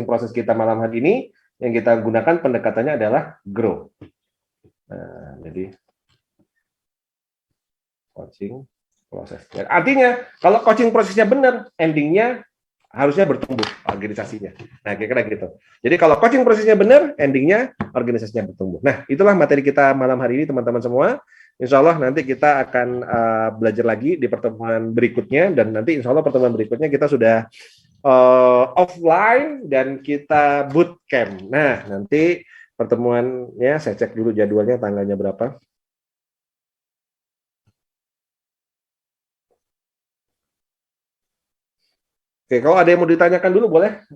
proses kita malam hari ini yang kita gunakan pendekatannya adalah grow. Nah, jadi coaching proses. Artinya kalau coaching prosesnya benar, endingnya harusnya bertumbuh organisasinya. Nah, kira-kira gitu. Jadi kalau coaching prosesnya benar, endingnya organisasinya bertumbuh. Nah, itulah materi kita malam hari ini, teman-teman semua. Insya Allah nanti kita akan belajar lagi di pertemuan berikutnya, dan nanti insya Allah pertemuan berikutnya kita sudah offline dan kita bootcamp. Nah, nanti pertemuannya saya cek dulu jadwalnya tanggalnya berapa. Oke, kalau ada yang mau ditanyakan dulu boleh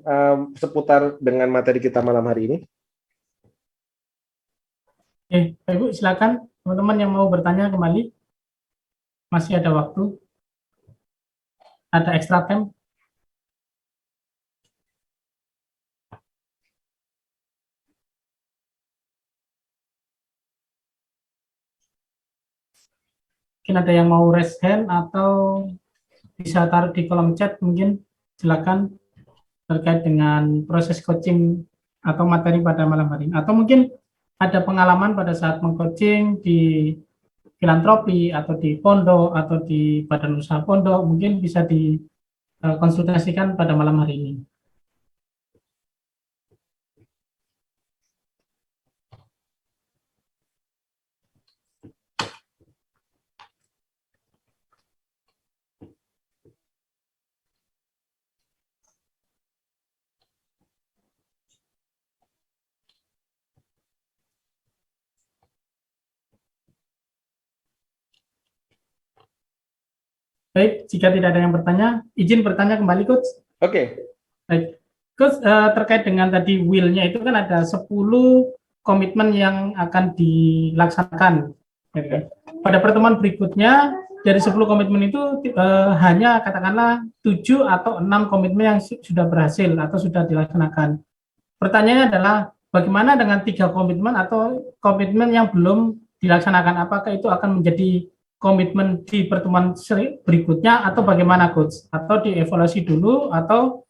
seputar dengan materi kita malam hari ini. Oke, Bapak Ibu silakan teman-teman yang mau bertanya kembali. Masih ada waktu. Ada extra time. Mungkin ada yang mau raise hand atau bisa taruh di kolom chat mungkin, silakan, terkait dengan proses coaching atau materi pada malam hari ini. Atau mungkin ada pengalaman pada saat mengcoaching di filantropi atau di pondok atau di badan usaha pondok, mungkin bisa dikonsultasikan pada malam hari ini. Baik, jika tidak ada yang bertanya, izin bertanya kembali, Coach. Oke. Baik. Coach, terkait dengan tadi will-nya itu kan ada 10 komitmen yang akan dilaksanakan. Pada pertemuan berikutnya, dari 10 komitmen itu hanya katakanlah 7 atau 6 komitmen yang sudah berhasil atau sudah dilaksanakan. Pertanyaannya adalah, bagaimana dengan 3 komitmen atau komitmen yang belum dilaksanakan? Apakah itu akan menjadi komitmen di pertemuan berikutnya atau bagaimana, Coach? Atau dievaluasi dulu atau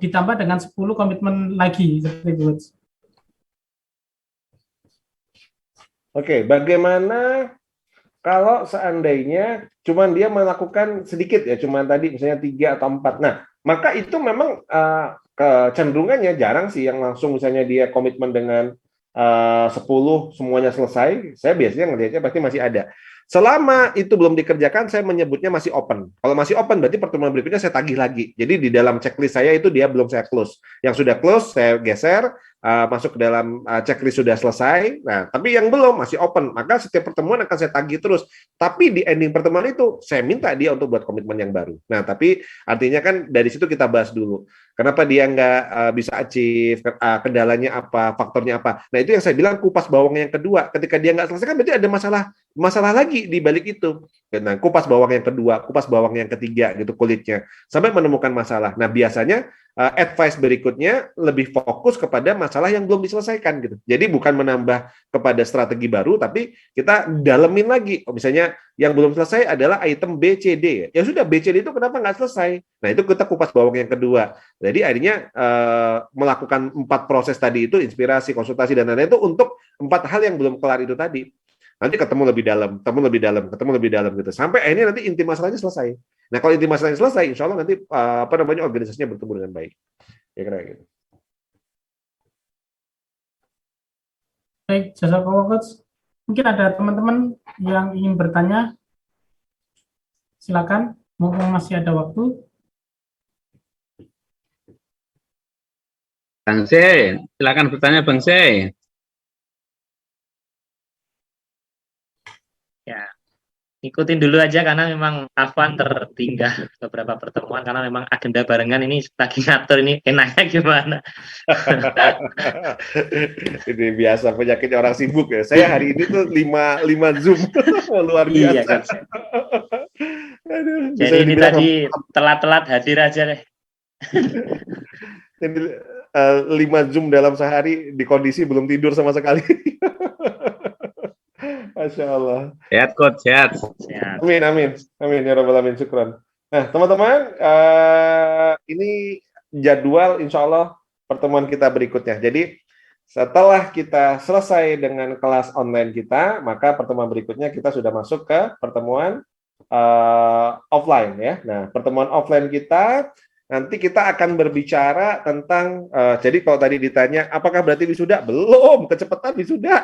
ditambah dengan 10 komitmen lagi seperti itu, Coach? Oke, bagaimana kalau seandainya cuman dia melakukan sedikit ya, cuman tadi misalnya 3 atau 4. Nah, maka itu memang kecenderungannya jarang sih yang langsung misalnya dia komitmen dengan 10 semuanya selesai. Saya biasanya ngelihatnya pasti masih ada. Selama itu belum dikerjakan, saya menyebutnya masih open. Kalau masih open, berarti pertemuan berikutnya saya tagih lagi. Jadi di dalam checklist saya itu dia belum saya close. Yang sudah close, saya geser, masuk ke dalam checklist sudah selesai. Nah, tapi yang belum masih open. Maka setiap pertemuan akan saya tagih terus. Tapi di ending pertemuan itu, saya minta dia untuk buat komitmen yang baru. Nah, tapi artinya kan dari situ kita bahas dulu. Kenapa dia nggak bisa achieve, kendalanya apa, faktornya apa. Nah, itu yang saya bilang kupas bawang yang kedua. Ketika dia nggak selesai, kan berarti ada masalah lagi di balik itu. Nah, kupas bawang yang kedua, kupas bawang yang ketiga gitu kulitnya sampai menemukan masalah. Nah, biasanya advice berikutnya lebih fokus kepada masalah yang belum diselesaikan gitu. Jadi bukan menambah kepada strategi baru, tapi kita dalemin lagi. Misalnya yang belum selesai adalah item B, C, D. Ya sudah, B, C, D itu kenapa nggak selesai? Nah, itu kita kupas bawang yang kedua. Jadi akhirnya melakukan 4 proses tadi itu, inspirasi, konsultasi, dan lain-lain itu untuk 4 hal yang belum kelar itu tadi. Nanti ketemu lebih dalam, ketemu lebih dalam gitu. Sampai akhirnya nanti inti masalahnya selesai. Nah, kalau inti masalahnya selesai, insya Allah nanti organisasinya bertumbuh dengan baik. Ya kira gitu. Baik, jazakallah, Coach. Mungkin ada teman-teman yang ingin bertanya. Silakan, mumpung masih ada waktu. Bang C, silakan bertanya, Bang C. Ya, ikutin dulu aja karena memang Afwan tertinggal beberapa pertemuan karena memang agenda barengan ini lagi ngatur ini enaknya gimana. Ini biasa penyakitnya orang sibuk ya. Saya hari ini tuh 5 Zoom. Luar biasa. Iya, kan. Aduh, jadi ini tadi telat-telat hadir aja deh. Jadi 5 Zoom dalam sehari di kondisi belum tidur sama sekali. Masya Allah. Sehat, Coach, sehat. Amin, amin. Amin, ya Rabbal Alamin, syukran. Nah, teman-teman, ini jadwal insya Allah pertemuan kita berikutnya. Jadi, setelah kita selesai dengan kelas online kita, maka pertemuan berikutnya kita sudah masuk ke pertemuan offline ya. Nah, pertemuan offline kita nanti kita akan berbicara tentang, jadi kalau tadi ditanya, apakah berarti wisuda? Belum, kecepatan wisuda.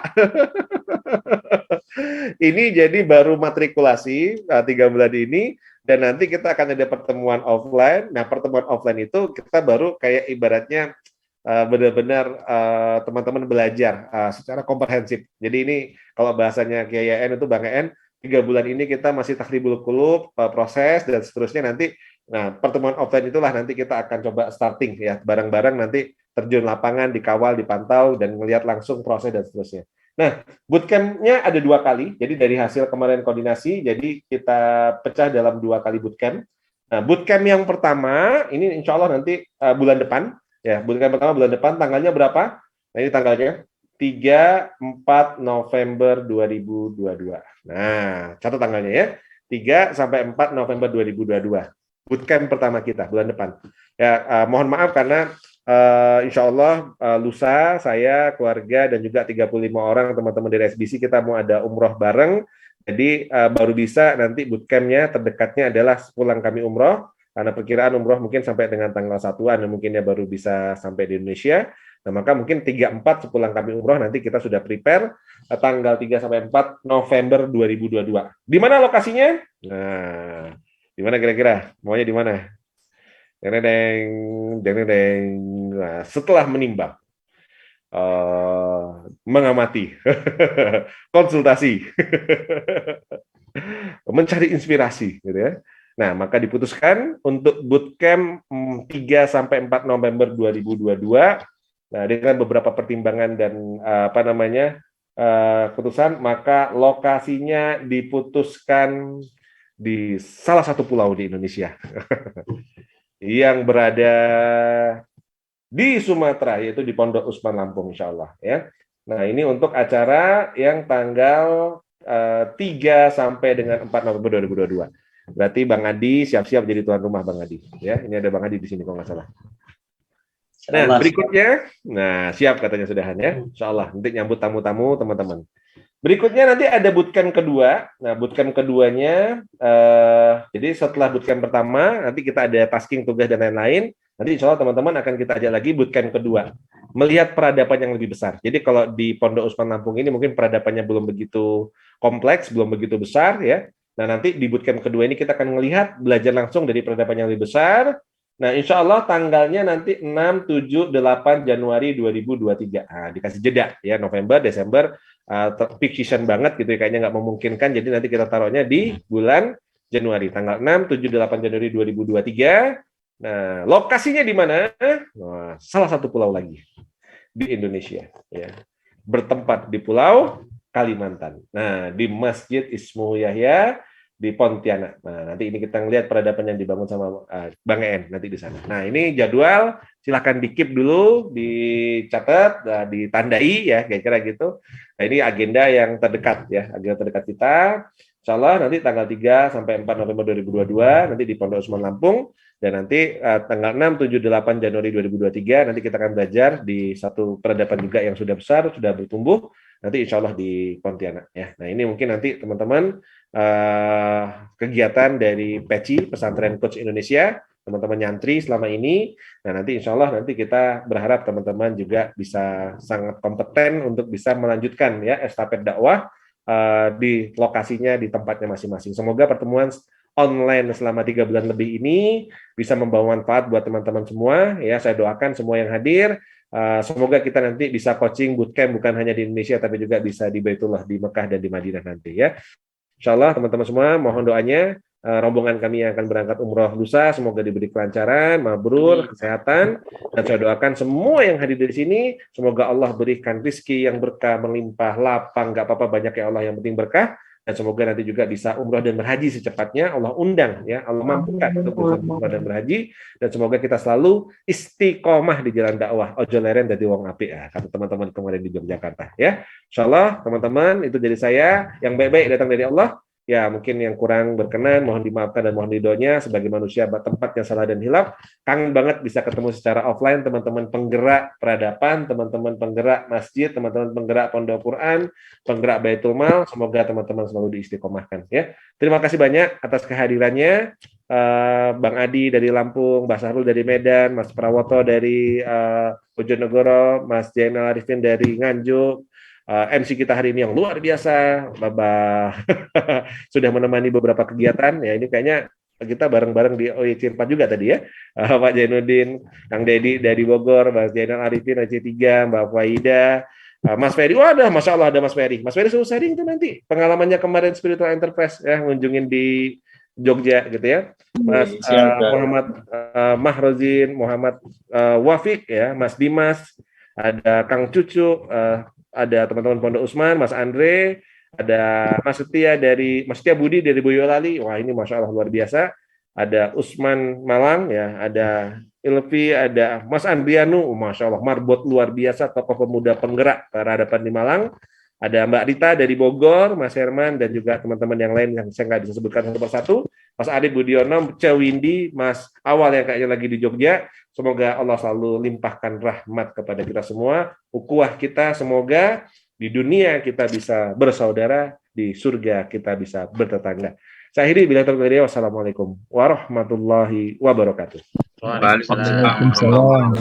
Ini jadi baru matrikulasi 3 bulan ini, dan nanti kita akan ada pertemuan offline. Nah, pertemuan offline itu kita baru kayak ibaratnya benar-benar teman-teman belajar secara komprehensif. Jadi ini kalau bahasanya Kiai En itu Bang En, 3 bulan ini kita masih takhribul qulub, proses dan seterusnya. Nanti Nah, pertemuan offline itulah nanti kita akan coba starting ya, bareng-bareng nanti terjun lapangan, dikawal, dipantau, dan melihat langsung proses dan seterusnya. Nah, bootcamp-nya ada 2 kali, jadi dari hasil kemarin koordinasi, jadi kita pecah dalam 2 kali bootcamp. Nah, bootcamp yang pertama, ini insya Allah nanti bulan depan, ya, bootcamp pertama bulan depan, tanggalnya berapa? Nah, ini tanggalnya, 3-4 November 2022. Nah, catat tanggalnya ya, 3-4 November 2022. Bootcamp pertama kita bulan depan. Ya, mohon maaf karena insya Allah lusa saya, keluarga dan juga 35 orang teman-teman dari SBC kita mau ada umroh bareng. Jadi baru bisa nanti bootcampnya terdekatnya adalah pulang kami umroh karena perkiraan umroh mungkin sampai dengan tanggal 1-an mungkin ya baru bisa sampai di Indonesia. Nah, maka mungkin 3-4 sepulang kami umroh nanti kita sudah prepare tanggal 3-4 November 2022. Di mana lokasinya? Nah, di mana kira-kira? Maunya di mana? Deng. Nah, setelah menimbang, mengamati, konsultasi, mencari inspirasi, gitu ya. Nah, maka diputuskan untuk bootcamp 3-4 November 2022. Nah, dengan beberapa pertimbangan dan keputusan, maka lokasinya diputuskan di salah satu pulau di Indonesia yang berada di Sumatera, yaitu di Pondok Usman Lampung, insya Allah. Ya. Nah, ini untuk acara yang tanggal 3 sampai dengan 4 November 2022. Berarti Bang Adi siap-siap jadi tuan rumah, Bang Adi. Ya, ini ada Bang Adi di sini kalau nggak salah. Nah, berikutnya, siap katanya sudahan ya, insya Allah. Nanti nyambut tamu-tamu teman-teman. Berikutnya nanti ada bootcamp kedua. Nah, bootcamp keduanya, jadi setelah bootcamp pertama, nanti kita ada tasking, tugas, dan lain-lain. Nanti insya Allah teman-teman akan kita ajak lagi bootcamp kedua. Melihat peradaban yang lebih besar. Jadi kalau di Pondok Usman Lampung ini mungkin peradabannya belum begitu kompleks, belum begitu besar ya. Nah, nanti di bootcamp kedua ini kita akan melihat, belajar langsung dari peradaban yang lebih besar. Nah, insya Allah tanggalnya nanti 6, 7, 8 Januari 2023. Nah, dikasih jeda ya, November, Desember, peak season banget gitu ya, kayaknya nggak memungkinkan, jadi nanti kita taruhnya di bulan Januari, tanggal 6, 7, 8 Januari 2023. Nah, lokasinya di mana? Nah, salah satu pulau lagi di Indonesia, ya, bertempat di Pulau Kalimantan. Nah, di Masjid Ismu Yahya di Pontianak. Nah, nanti ini kita ngelihat peradaban yang dibangun sama Bang En nanti di sana. Nah, ini jadwal, silahkan di-keep dulu, dicatat, ditandai ya, kira-kira gitu. Nah, ini agenda yang terdekat ya, agenda terdekat kita. Insya Allah nanti tanggal 3 sampai 4 November 2022 nanti di Pondok Usman Lampung, dan nanti tanggal 6, 7, 8 Januari 2023 nanti kita akan belajar di satu peradaban juga yang sudah besar, sudah bertumbuh, nanti insya Allah di Pontianak ya. Nah, ini mungkin nanti teman-teman kegiatan dari PECI, Pesantren Coach Indonesia, teman-teman nyantri selama ini. Nah, nanti insya Allah nanti kita berharap teman-teman juga bisa sangat kompeten untuk bisa melanjutkan ya estafet dakwah di lokasinya, di tempatnya masing-masing. Semoga pertemuan online selama 3 bulan lebih ini bisa membawa manfaat buat teman-teman semua. Ya, saya doakan semua yang hadir. Semoga kita nanti bisa coaching bootcamp bukan hanya di Indonesia, tapi juga bisa di Baitullah, di Mekah dan di Madinah nanti ya. Insya Allah teman-teman semua mohon doanya, rombongan kami yang akan berangkat umroh lusa semoga diberi kelancaran, mabrur, kesehatan, dan saya doakan semua yang hadir di sini semoga Allah berikan rezeki yang berkah, melimpah, lapang, nggak apa-apa banyak ya Allah, yang penting berkah. Dan semoga nanti juga bisa umroh dan berhaji secepatnya, Allah undang ya, Allah mampukan untuk bisa umroh dan berhaji, dan semoga kita selalu istiqomah di jalan dakwah, ojo leren dadi wong apik ya, kata teman-teman kemarin di Yogyakarta ya. Insyaallah teman-teman, itu dari saya, yang baik-baik datang dari Allah. Ya, mungkin yang kurang berkenan mohon dimaafkan dan mohon ridhonya, sebagai manusia tempat yang salah dan hilaf. Kangen banget bisa ketemu secara offline teman-teman penggerak peradaban, teman-teman penggerak masjid, teman-teman penggerak pondok Quran, penggerak Baitul Mal. Semoga teman-teman selalu diistiqomahkan ya. Terima kasih banyak atas kehadirannya. Bang Adi dari Lampung, Mbak Sahrul dari Medan, Mas Prawoto dari Bojonegoro, Mas Jainal Arifin dari Nganjuk. MC kita hari ini yang luar biasa, Bapak sudah menemani beberapa kegiatan ya, ini kayaknya kita bareng-bareng di OYC 4 juga tadi ya, Pak Jainuddin, Kang Dedi dari Bogor, Mas Jainal Arifin OYC 3, Mbak Faida, Mas Ferry, ada Masya Allah ada Mas Ferry suruh sharing itu nanti pengalamannya kemarin Spiritual Enterprise ya, ngunjungin di Jogja gitu ya. Mas Muhammad Mahrozin, Muhammad Wafik ya, Mas Dimas, ada Kang Cucu, ada teman-teman Pondok Usman, Mas Andre, ada Mas Setia Budi dari Boyolali. Wah, ini Masya Allah luar biasa. Ada Usman Malang ya, ada Ilvi, ada Mas Andrianu, Masya Allah marbot luar biasa, tokoh pemuda penggerak peradaban di Malang. Ada Mbak Rita dari Bogor, Mas Herman, dan juga teman-teman yang lain yang saya nggak bisa sebutkan satu persatu. Mas Adit Budiono, Cewindi, Mas Awal yang kayaknya lagi di Jogja. Semoga Allah selalu limpahkan rahmat kepada kita semua. Ukhuwah kita semoga di dunia kita bisa bersaudara, di surga kita bisa bertetangga. Saya akhiri bila terkait. Wassalamualaikum warahmatullahi wabarakatuh. Waalaikumsalam.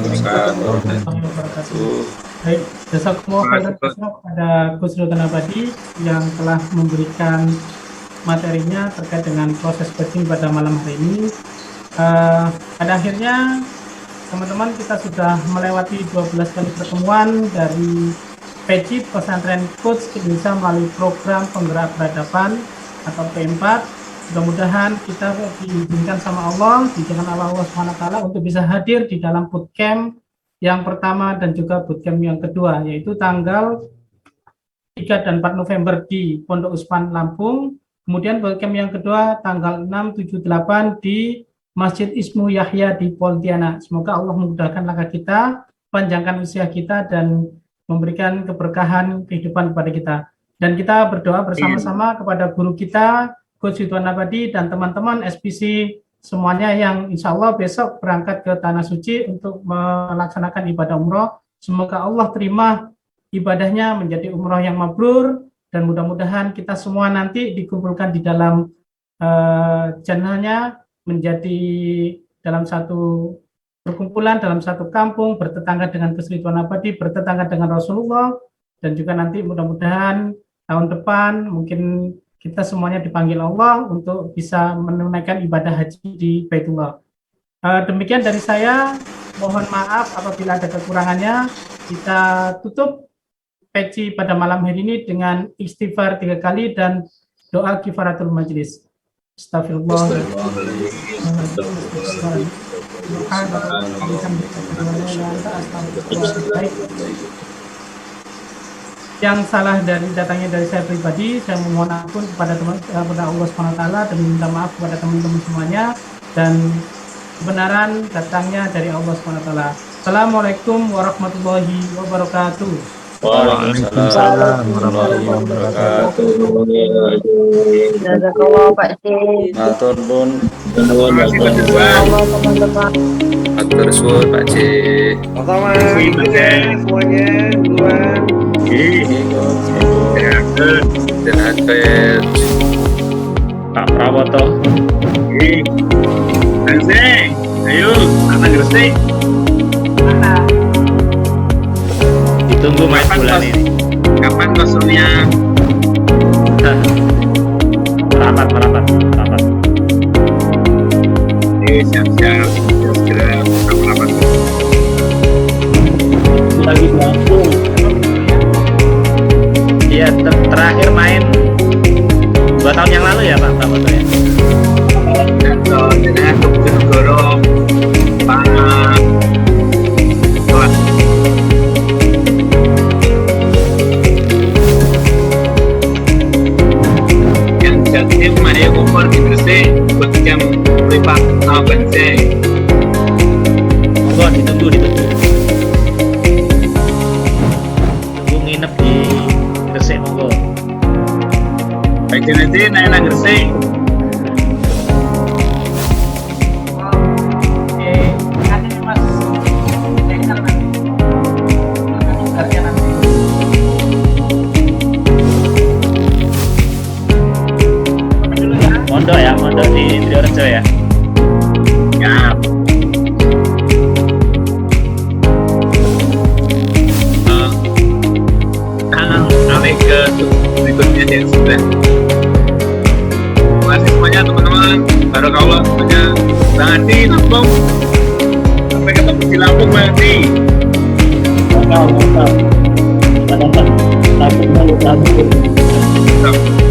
Baik, jazakumullah khairan pada Gus Sultan Abadi yang telah memberikan materinya terkait dengan proses coaching pada malam hari ini. Pada akhirnya teman-teman kita sudah melewati 12 kali pertemuan dari PECI Pesantren Coach Indonesia melalui program penggerak peradaban atau P4. Mudah-mudahan kita diizinkan sama Allah, diizinkan Allah SWT untuk bisa hadir di dalam bootcamp yang pertama dan juga bootcamp yang kedua, yaitu tanggal 3 dan 4 November di Pondok Usman, Lampung. Kemudian bootcamp yang kedua tanggal 6, 7, 8 di Masjid Ismu Yahya di Pontianak. Semoga Allah memudahkan langkah kita, panjangkan usia kita, dan memberikan keberkahan kehidupan kepada kita. Dan kita berdoa bersama-sama kepada guru kita, Coach Ridwan Abadi, dan teman-teman SPC semuanya yang insya Allah besok berangkat ke Tanah Suci untuk melaksanakan ibadah umroh. Semoga Allah terima ibadahnya menjadi umroh yang mabrur, dan mudah-mudahan kita semua nanti dikumpulkan di dalam channelnya, menjadi dalam satu perkumpulan, dalam satu kampung, bertetangga dengan Coach Ridwan Abadi, bertetangga dengan Rasulullah, dan juga nanti mudah-mudahan tahun depan mungkin kita semuanya dipanggil Allah untuk bisa menunaikan ibadah haji di Baitullah. Demikian dari saya, mohon maaf apabila ada kekurangannya. Kita tutup PECI pada malam hari ini dengan istighfar 3 kali dan doa kifaratul majlis. Astagfirullah. Yang salah dari datangnya dari saya pribadi, saya memohon ampun kepada kepada Allah SWT dan minta maaf kepada teman-teman semuanya, dan kebenaran datangnya dari Allah SWT. Assalamualaikum warahmatullahi wabarakatuh. Waalaikumsalam warahmatullahi wabarakatuh. Jazakallah Pak C. Matur nuwun. Atur suwun Pak C. Pertama, semuanya duluan. Dan Advent. Pak Prawoto. Gresik, ayo, anak Gresik. Ditunggu main bulan ini. Kapan kosongnya? Merapat. Siap-siap, segera rapat. Lagi Lampung. Iya, terakhir main 2 tahun yang lalu ya Pak Prawoto ya. Dengan Bojonegoro, Pak yang Jatim ayo kumpul di Gresik buat jam privat sama Benseng. Monggo ditunggu. Tunggu nginep di Gresik monggo. Baik nanti naik Gresik. Mondok di Triorejo ya. Ya. Naik ke berikutnya yang sudah. Terima kasih semuanya teman-teman. Barakallah semuanya. Bang Adi, Lampung. Sampai ketemu di Lampung, Bang Adi. Mantap. Lampung.